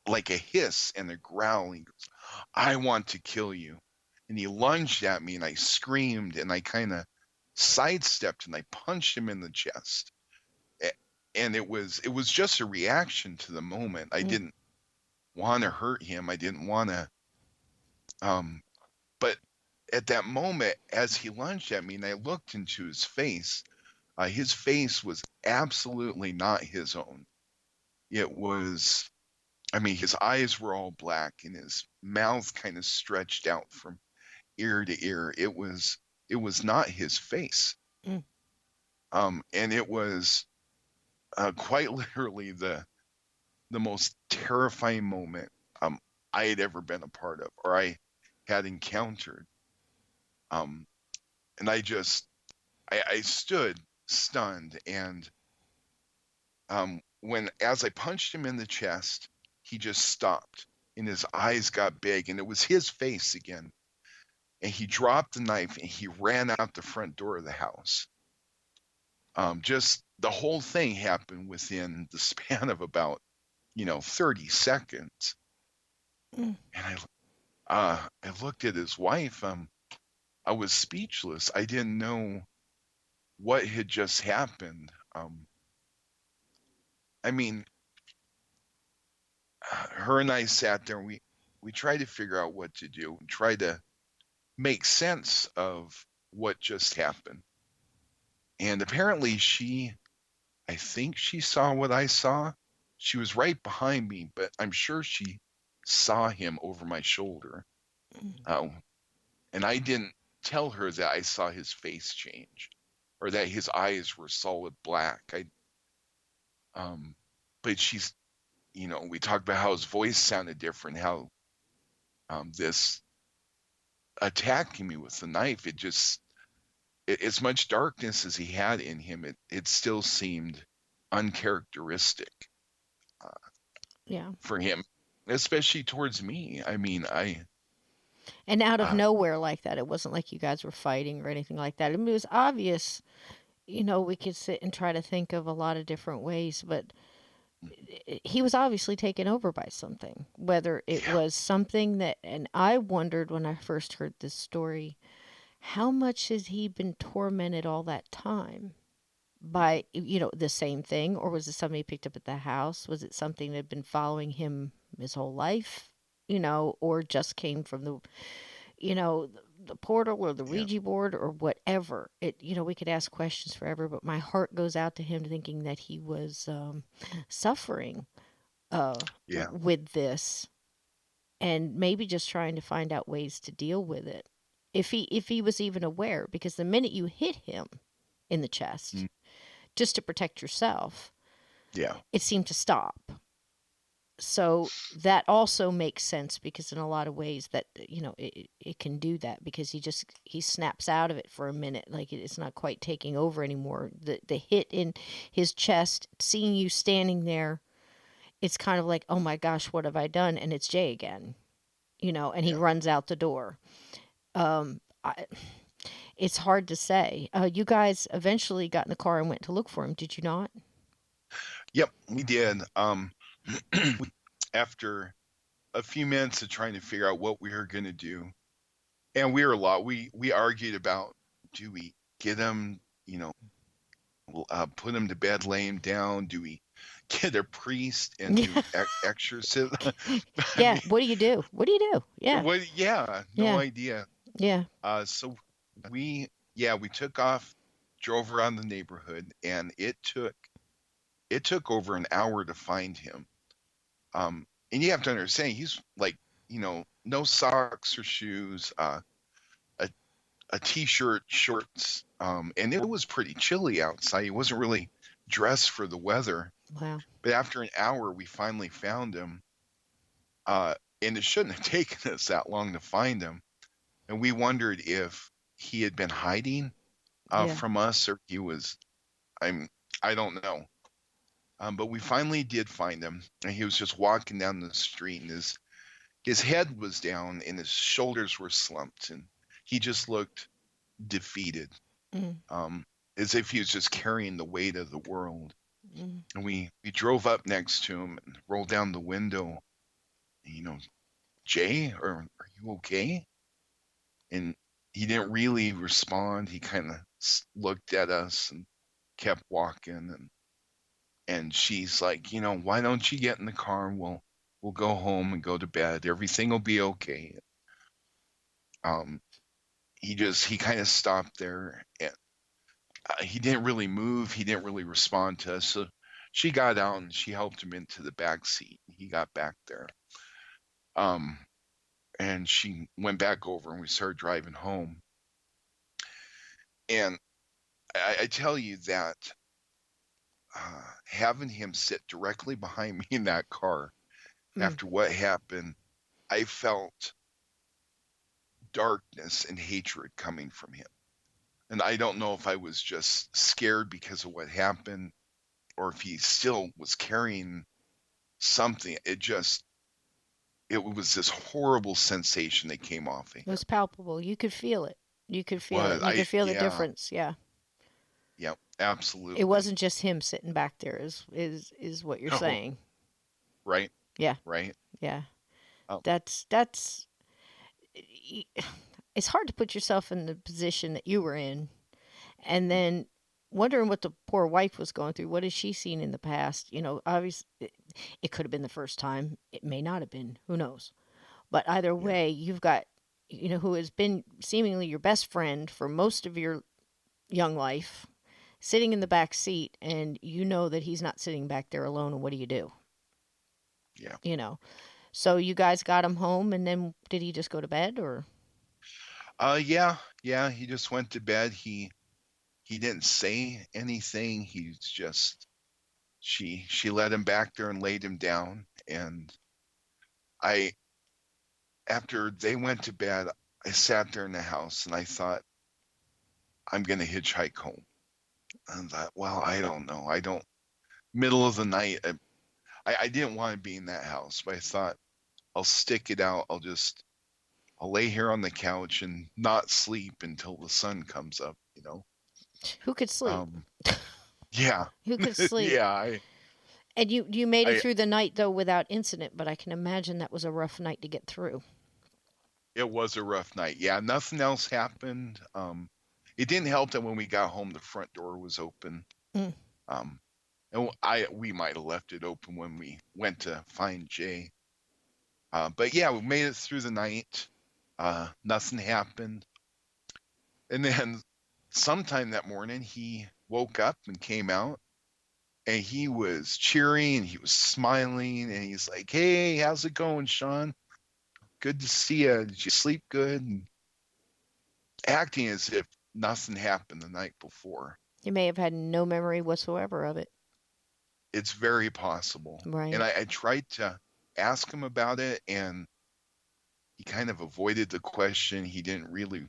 like a hiss and a growl. He goes, "I want to kill you." And he lunged at me, and I screamed, and I kind of sidestepped, and I punched him in the chest. And it was just a reaction to the moment. I Mm. didn't want to hurt him. I didn't want to, um, but at that moment, as he lunged at me and I looked into his face was absolutely not his own. It was, I mean, his eyes were all black and his mouth kind of stretched out from ear to ear. It was not his face. Mm. And it was quite literally the most terrifying moment I had ever been a part of or I had encountered. Um, and I stood stunned. And as I punched him in the chest, he just stopped and his eyes got big and it was his face again. And he dropped the knife and he ran out the front door of the house. Just the whole thing happened within the span of about 30 seconds. Mm. And I looked at his wife. I was speechless. I didn't know what had just happened. I mean, her and I sat there and we tried to figure out what to do and try to make sense of what just happened. And apparently I think she saw what I saw. She was right behind me, but I'm sure she saw him over my shoulder. Mm. Uh, and I didn't tell her that I saw his face change or that his eyes were solid black. Um, but we talked about how his voice sounded different, how this attacking me with the knife, as much darkness as he had in him, it still seemed uncharacteristic uh, Yeah. for him, especially towards me. I mean, And out of uh, nowhere like that. It wasn't like you guys were fighting or anything like that. I mean, it was obvious. We could sit and try to think of a lot of different ways, but he was obviously taken over by something. Whether it yeah, was something that, and I wondered when I first heard this story, how much has he been tormented all that time by, the same thing? Or was it somebody picked up at the house? Was it something that had been following him his whole life? Or just came from the portal or the yeah, Ouija board or whatever. We could ask questions forever, but my heart goes out to him thinking that he was suffering yeah, with this and maybe just trying to find out ways to deal with it. If he was even aware, because the minute you hit him in the chest, mm, just to protect yourself, yeah, it seemed to stop. So that also makes sense because in a lot of ways that it can do that because he snaps out of it for a minute, like it's not quite taking over anymore. The hit in his chest, seeing you standing there, it's kind of like, oh my gosh, what have I done? And it's Jay again, and he yeah, runs out the door. um I, it's hard to say. You guys eventually got in the car and went to look for him, did you not? Yep, we did. After a few minutes of trying to figure out what we were going to do, and we argued about, do we get him, put him to bed, lay him down? Do we get a priest and do exorcism? I Yeah. mean, What do you do? What do you do? Yeah. yeah, no Yeah. idea. Yeah. So we took off, drove around the neighborhood, and it took over an hour to find him. And you have to understand, he's like, no socks or shoes, a t-shirt, shorts, and it was pretty chilly outside. He wasn't really dressed for the weather. Wow. But after an hour, we finally found him, and it shouldn't have taken us that long to find him. And we wondered if he had been hiding Yeah. from us, or I don't know. But we finally did find him, and he was just walking down the street, and his head was down, and his shoulders were slumped, and he just looked defeated, Mm. as if he was just carrying the weight of the world. Mm. And we drove up next to him and rolled down the window. Jay, are you okay? And he didn't really respond. He kind of looked at us and kept walking, and she's like, why don't you get in the car and we'll go home and go to bed. Everything will be okay. He kind of stopped there, and he didn't really move. He didn't really respond to us. So she got out and she helped him into the back seat. He got back there. And she went back over and we started driving home. And I tell you that having him sit directly behind me in that car after what happened, I felt darkness and hatred coming from him. And I don't know if I was just scared because of what happened or if he still was carrying something. It was this horrible sensation that came off of him. It was palpable. You could feel it. You could feel it. Well, You could feel the yeah, difference. Yeah. yeah, absolutely. It wasn't just him sitting back there, is what you're No, saying. right, Yeah. right. Yeah. Oh, That's it's hard to put yourself in the position that you were in, and then wondering what the poor wife was going through. What has she seen in the past? Obviously, it could have been the first time. It may not have been. Who knows? But either yeah, way, you've got, who has been seemingly your best friend for most of your young life, sitting in the back seat, and you know that he's not sitting back there alone. And what do you do? yeah. So you guys got him home, and then did he just go to bed, or? Yeah. He just went to bed. He didn't say anything. She let him back there and laid him down. And after they went to bed, I sat there in the house and I thought, I'm going to hitchhike home. And I thought, well, I don't know. Middle of the night, I didn't want to be in that house, but I thought I'll stick it out. I'll lay here on the couch and not sleep until the sun comes up. Who could sleep? Yeah, Who could sleep? yeah. And you made it I through the night though without incident, but I can imagine that was a rough night to get through. It was a rough night. Yeah, nothing else happened. It didn't help that when we got home, the front door was open. Mm. And we might have left it open when we went to find Jay. But yeah, we made it through the night. Nothing happened. And then sometime that morning, he woke up and came out, and he was cheering, he was smiling, and he's like, "Hey, how's it going, Sean? Good to see you. Did you sleep good?" And acting as if nothing happened the night before. He may have had no memory whatsoever of it. It's very possible. Right. And I tried to ask him about it, and he kind of avoided the question. He didn't really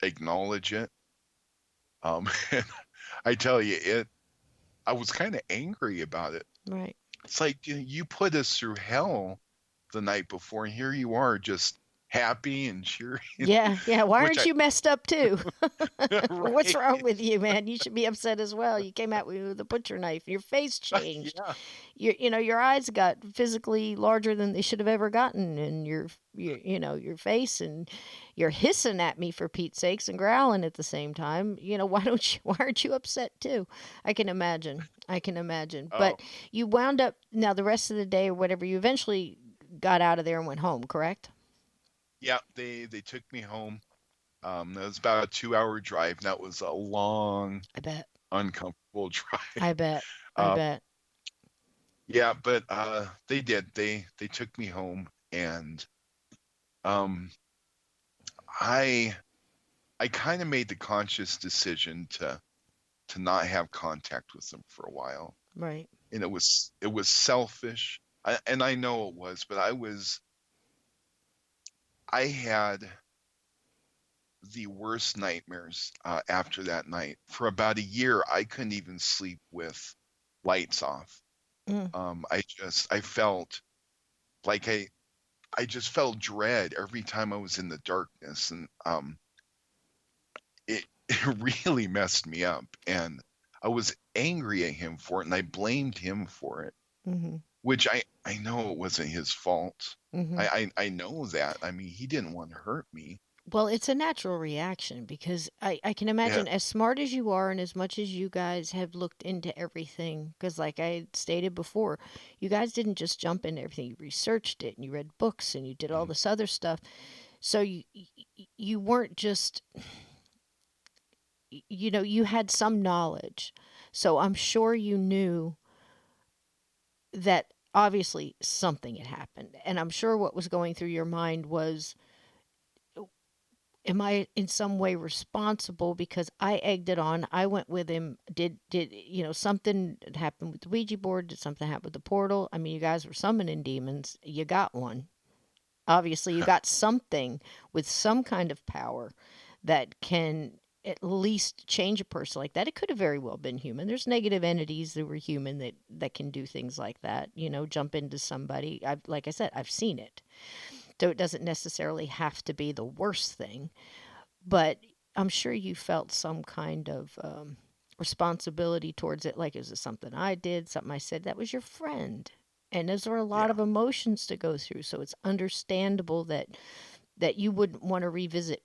acknowledge it. And I tell you, I was kind of angry about it. Right. It's like, you put us through hell the night before, and here you are just happy and cheery, Yeah, yeah. Why which aren't I you messed up too? What's right. wrong with you, man? You should be upset as well. You came at me with a butcher knife. Your face changed. Yeah. Your eyes got physically larger than they should have ever gotten, and your face, and you're hissing at me for Pete's sakes and growling at the same time. Why aren't you upset too? I can imagine. I can imagine. Oh, But you wound up now the rest of the day or whatever. You eventually got out of there and went home, correct? yeah. They took me home. That was about a 2-hour drive. That was a long, I bet. uncomfortable drive. I bet. I Uh, bet. yeah, but they did. They took me home, and um, I I kind of made the conscious decision to not have contact with them for a while, Right. and it was selfish, and I know it was, but I had the worst nightmares after that night. For about a year, I couldn't even sleep with lights off. Mm. I felt like I just felt dread every time I was in the darkness, and it it really messed me up, and I was angry at him for it, and I blamed him for it, Mhm. which I know it wasn't his fault. Mhm. I know that. I mean, he didn't want to hurt me. Well, it's a natural reaction because I can Yeah. imagine as smart as you are and as much as you guys have looked into everything, because like I stated before, you guys didn't just jump into everything. You researched it and you read books and you did all Mhm. this other stuff. So you weren't just you had some knowledge. So I'm sure you knew that obviously something had happened. And I'm sure what was going through your mind was, am I in some way responsible because I egged it on? I went with him. Did something happened with the Ouija board? Did something happen with the portal? I mean, you guys were summoning demons. You got one. Obviously, you got something with some kind of power that can at least change a person like that. It could have very well been human. There's negative entities that were human that can do things like that. Jump into somebody. Like I said, I've seen it. So it doesn't necessarily have to be the worst thing, but I'm sure you felt some kind of responsibility towards it. Like, is it something I did, something I said? That was your friend. And those are a lot Yeah. of emotions to go through. So it's understandable that you wouldn't want to revisit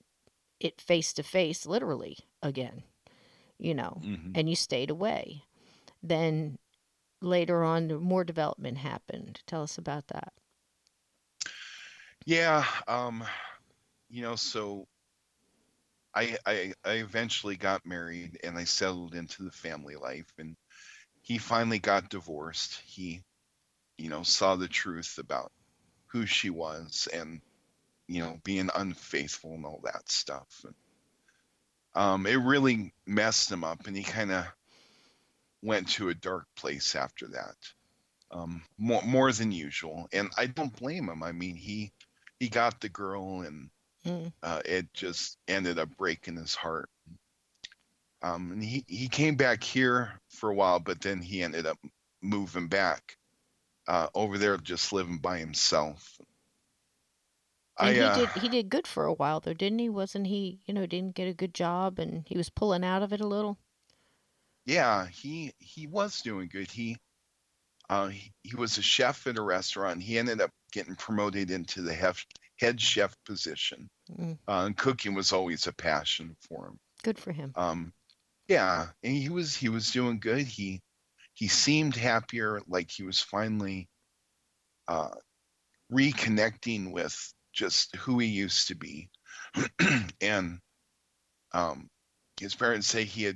it face to face, literally, again, Hmm. and you stayed away. Then later on, more development happened. Tell us about that. Yeah. So I eventually got married and I settled into the family life, and he finally got divorced. He, saw the truth about who she was, and being unfaithful and all that stuff. And, it really messed him up, and he kind of went to a dark place after that, more than usual. And I don't blame him. I mean, he got the girl, and Mm. it just ended up breaking his heart. And he came back here for a while, but then he ended up moving back over there, just living by himself. And I he did good for a while though, didn't he? Wasn't he, didn't get a good job and he was pulling out of it a little? Yeah, he was doing good. He was a chef at a restaurant. He ended up getting promoted into the head chef position. Mm. And cooking was always a passion for him. Good for him. Um, yeah, and he was doing good. He seemed happier, like he was finally uh, reconnecting with just who he used to be. And um, his parents say he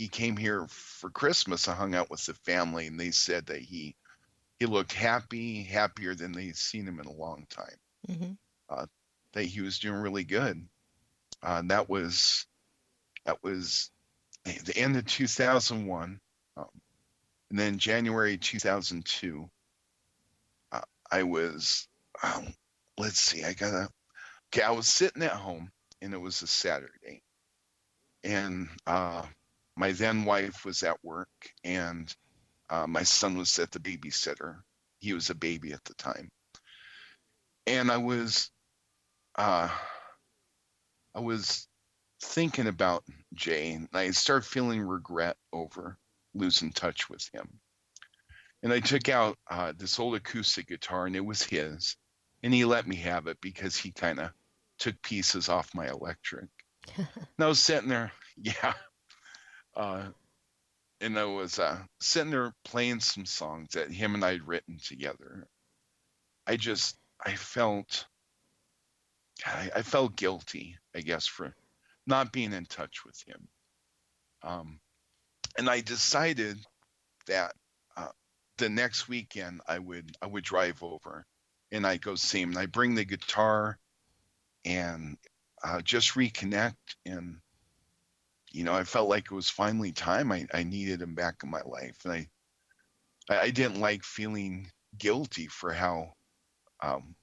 came here for Christmas and hung out with the family, and they said that he looked happier than they'd seen him in a long time. Hmm. Uh, that he was doing really good. That was the end of 2001, um, and then January 2002. Uh, I was, um, let's see, okay, I was sitting at home, and it was a Saturday, and my then wife was at work, and my son was at the babysitter. He was a baby at the time. And uh, I was thinking about Jay, and I started feeling regret over losing touch with him. And I took out this old acoustic guitar, and it was his, and he let me have it because he kind of took pieces off my electric. And I was sitting there, yeah, uh, and I was sitting there playing some songs that him and I had written together. I felt, I felt guilty, I guess, for not being in touch with him. Um, and I decided that uh, the next weekend I would drive over and I go see him. And I bring the guitar and just reconnect. And I felt like it was finally time. I needed him back in my life, and I didn't like feeling guilty for how um,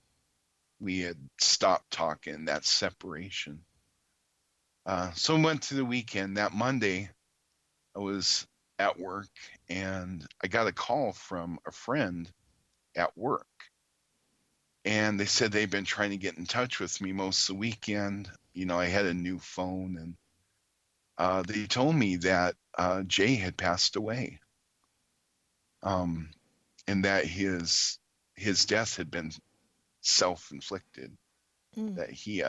we had stopped talking, that separation. So I went to the weekend. That Monday, I was at work and I got a call from a friend at work. And they said they'd been trying to get in touch with me most of the weekend. I had a new phone, and they told me that Jay had passed away, um, and that his death had been self-inflicted. Mm, That he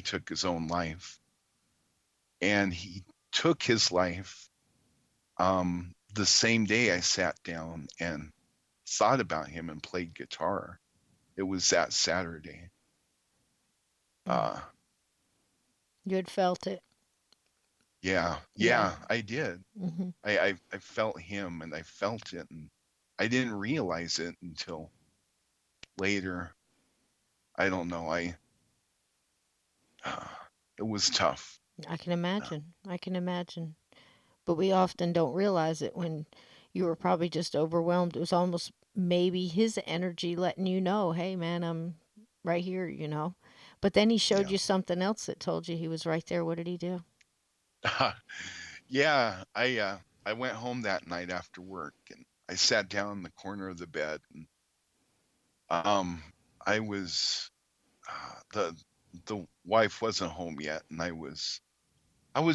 took his own life, and he took his life the same day I sat down and thought about him and played guitar. It was that Saturday. mm. Uh, You had felt it. yeah, Yeah. yeah, I did. Hmm. I felt him and I felt it, and I didn't realize it until later. I don't know. Uh, it was tough. I can imagine. I can imagine. But we often don't realize it when you were probably just overwhelmed. It was almost maybe his energy letting you know, hey, man, I'm right here. But then he showed Yeah. you something else that told you he was right there. What did he do? Yeah, I went home that night after work and I sat down in the corner of the bed and um I was the wife wasn't home yet, and I was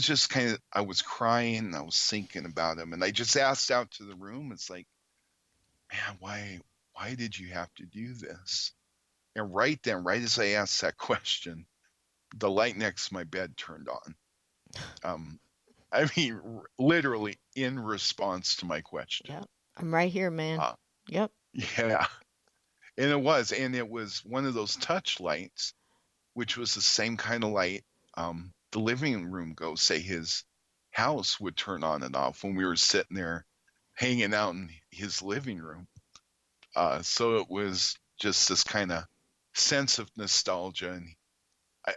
just I was crying and I was thinking about him, and I just asked out to the room. It's like, man, why did you have to do this? And right then, right as I asked that question, the light next to my bed turned on. Um, I mean, literally in response to my question. Yep. I'm right here, man. Uh, Yep. yeah, and it was one of those touch lights, which was the same kind of light the living room ghost say his house would turn on and off when we were sitting there hanging out in his living room. So it was just this kind of sense of nostalgia, and I,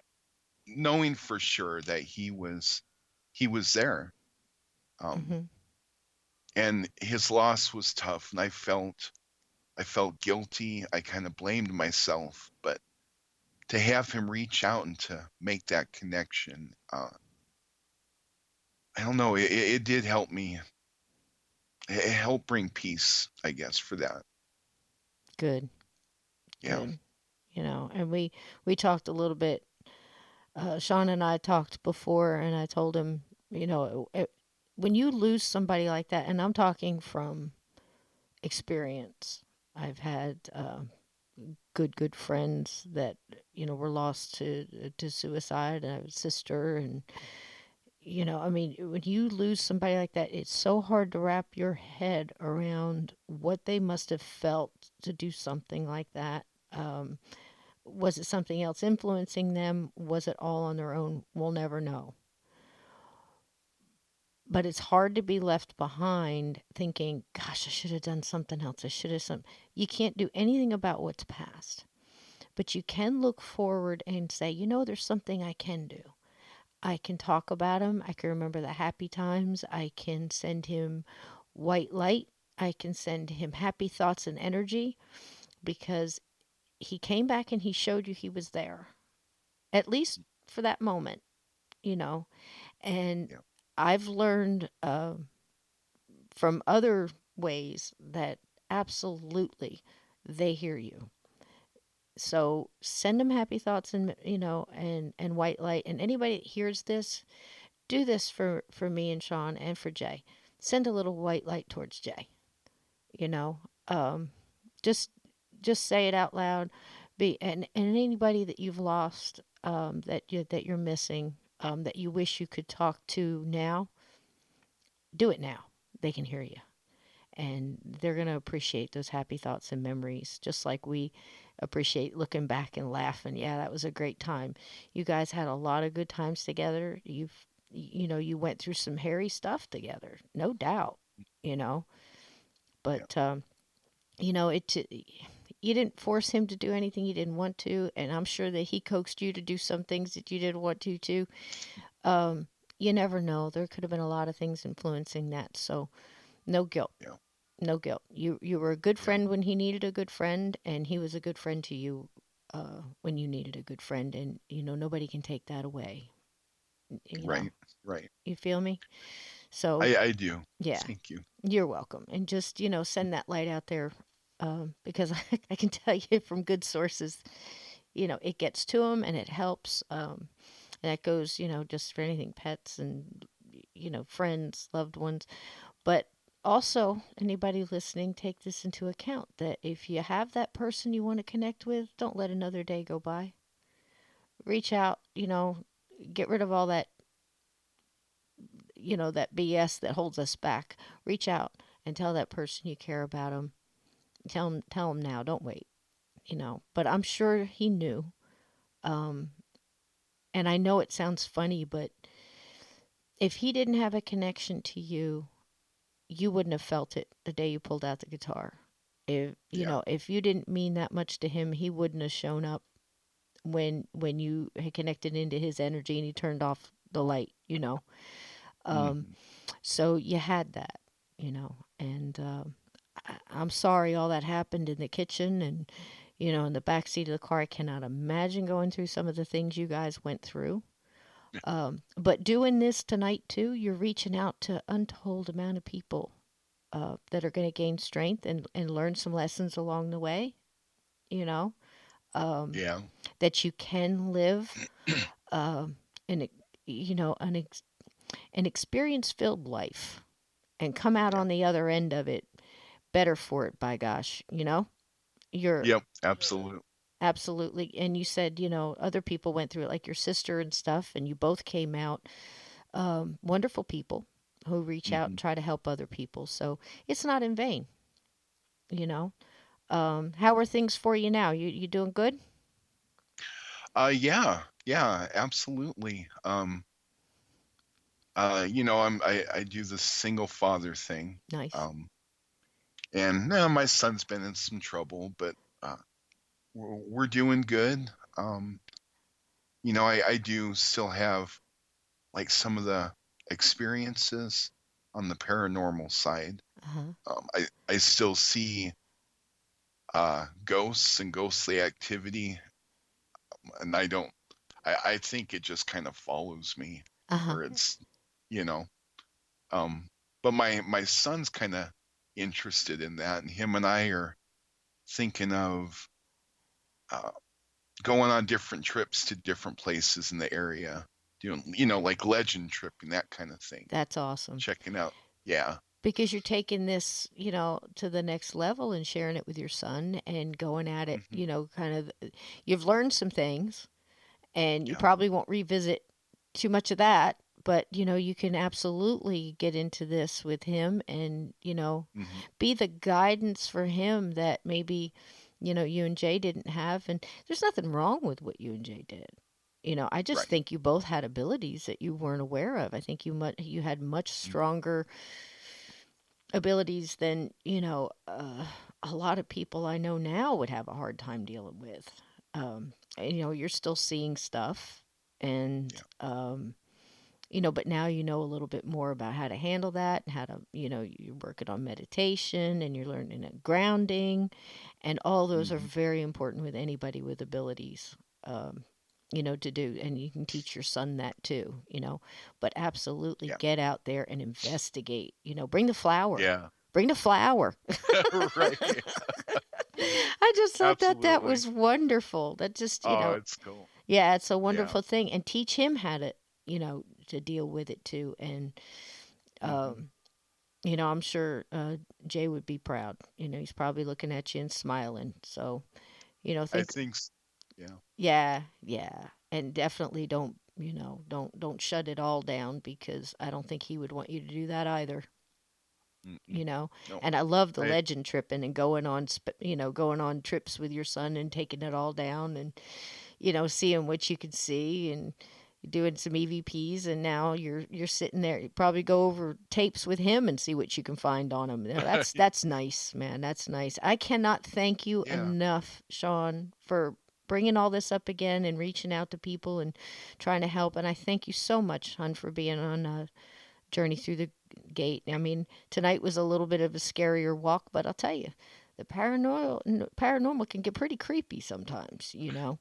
knowing for sure that he was there. Um, Hmm. and his loss was tough, and I felt guilty. I kind of blamed myself, but to have him reach out and to make that connection, I don't know. It did help me. It helped bring peace, I guess, for that. Good. Yeah. Good. And we talked a little bit. Sean and I talked before, and I told him, when you lose somebody like that, and I'm talking from experience. I've had good friends that were lost to suicide. I have a sister, and I mean, when you lose somebody like that, it's so hard to wrap your head around what they must have felt to do something like that. Um, was it something else influencing them? Was it all on their own? We'll never know. But it's hard to be left behind thinking, gosh, I should have done something else. I should have some. You can't do anything about what's past, but you can look forward and say, there's something I can do. I can talk about him. I can remember the happy times. I can send him white light. I can send him happy thoughts and energy because he came back and he showed you he was there, at least for that moment, you know. And Yeah. I've learned from other ways that absolutely they hear you. So send them happy thoughts and and white light. And anybody that hears this, do this for me and Sean and for Jay. Send a little white light towards Jay. You know, um, just just say it out loud. And anybody that you've lost, that you're missing, that you wish you could talk to now, do it now. They can hear you, and they're going to appreciate those happy thoughts and memories, just like we appreciate looking back and laughing. Yeah, that was a great time. You guys had a lot of good times together. You went through some hairy stuff together, no doubt. You know, Yeah. but it. You didn't force him to do anything he didn't want to, and I'm sure that he coaxed you to do some things that you didn't want to too. Um, you never know. There could have been a lot of things influencing that. So no guilt. Yeah. No guilt. You were a good Yeah. friend when he needed a good friend, and he was a good friend to you when you needed a good friend, and nobody can take that away. You know, Right. Right. you feel me? So I do. yeah, Thank you. you're welcome, and just send that light out there, because I can tell you from good sources, it gets to them and it helps. And that goes, just for anything, pets and friends, loved ones. But also, anybody listening, take this into account that if you have that person you want to connect with, don't let another day go by. Reach out, get rid of all that, that BS that holds us back. Reach out and tell that person you care about them. Tell them now. Don't wait, But I'm sure he knew. Um, and I know it sounds funny, but if he didn't have a connection to you, you wouldn't have felt it the day you pulled out the guitar. Yeah. If you didn't mean that much to him, he wouldn't have shown up when you had connected into his energy and he turned off the light. Um, Hmm. so you had that, and I'm sorry all that happened in the kitchen and in the back seat of the car. I cannot imagine going through some of the things you guys went through. But doing this tonight too, you're reaching out to untold amount of people that are going to gain strength and learn some lessons along the way, you know, um, Yeah. that you can live um, an, you know, an experience filled life and come out Yeah. on the other end of it better for it, by gosh, you're Yep. Absolutely. absolutely. And you said, other people went through it, like your sister and stuff, and you both came out wonderful people who reach out Hmm. and try to help other people. So it's not in vain, you know. How are things for you now? You doing good? Yeah. Yeah. Absolutely. I do the single father thing. Nice. Um, and my son's been in some trouble, but uh, we're doing good. Um, I do still have like some of the experiences on the paranormal side. Uh-huh. I still see ghosts and ghostly activity, and I think it just kind of follows me, Uh-huh. or it's, you know, um, but my son's kind of interested in that, and him and I are thinking of uh, going on different trips to different places in the area, doing, like legend tripping, that kind of thing, That's awesome. checking out. Yeah. Because you're taking this, to the next level and sharing it with your son and going at it, Hmm. kind of you've learned some things and you Yeah. probably won't revisit too much of that, but you can absolutely get into this with him and, Hmm. be the guidance for him that maybe, you and Jay didn't have. And there's nothing wrong with what you and Jay did. I just Right. think you both had abilities that you weren't aware of. I think you had much stronger abilities than, a lot of people I know now would have a hard time dealing with. And, you're still seeing stuff and, Yeah. but now you know a little bit more about how to handle that and how to, you're working on meditation and you're learning grounding, and all those are Hmm. very important with anybody with abilities, um, to do. And you can teach your son that too, but absolutely Yeah. get out there and investigate, bring the flower, Yeah. bring the flower. Right. I just thought that that Absolutely. was wonderful. That just, Oh, it's cool. yeah, it's a Yeah. wonderful thing. And teach him how to, to deal with it too. And, Hmm. um, I'm sure Jay would be proud. He's probably looking at you and smiling. So, I think, think, yeah. yeah, yeah. And definitely don't, don't shut it all down because I don't think he would want you to do that either. Mm-mm. you know No, and I love the I, legend tripping and going on trips with your son and taking it all down and seeing what you could see and doing some EVPs, and now you're sitting there. You probably go over tapes with him and see what you can find on him. That's nice, man. That's nice. I cannot thank you yeah. enough, Sean, for bringing all this up again and reaching out to people and trying to help. And I thank you so much, hun, for being on Journey Through the Gate. I mean, tonight was a little bit of a scarier walk, but I'll tell you, the paranormal can get pretty creepy sometimes, Yeah.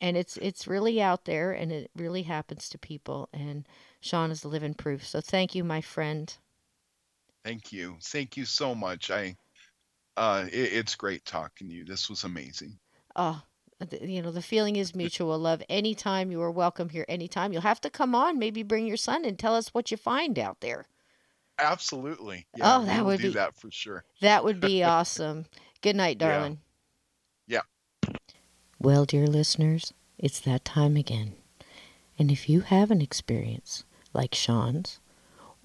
and it's really out there, and it really happens to people. And Sean is the living proof. So thank you, my friend. Thank you. Thank you so much. It's great talking to you. This was amazing. Oh, the feeling is mutual. Love. Anytime, you are welcome here. Anytime. You'll have to come on. Maybe bring your son and tell us what you find out there. Absolutely. Yeah, Oh, we will do that for sure. that would be awesome. Good night, Yeah. darling. Yeah. Well, dear listeners, it's that time again. And if you have an experience like Sean's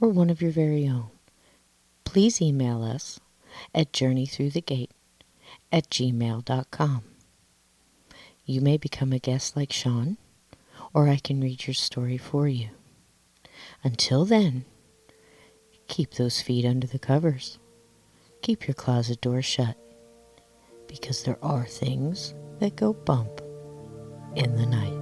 or one of your very own, please email us at journeythroughthegate@gmail.com. You may become a guest like Sean, or I can read your story for you. Until then, keep those feet under the covers. Keep your closet door shut, because there are things that go bump in the night.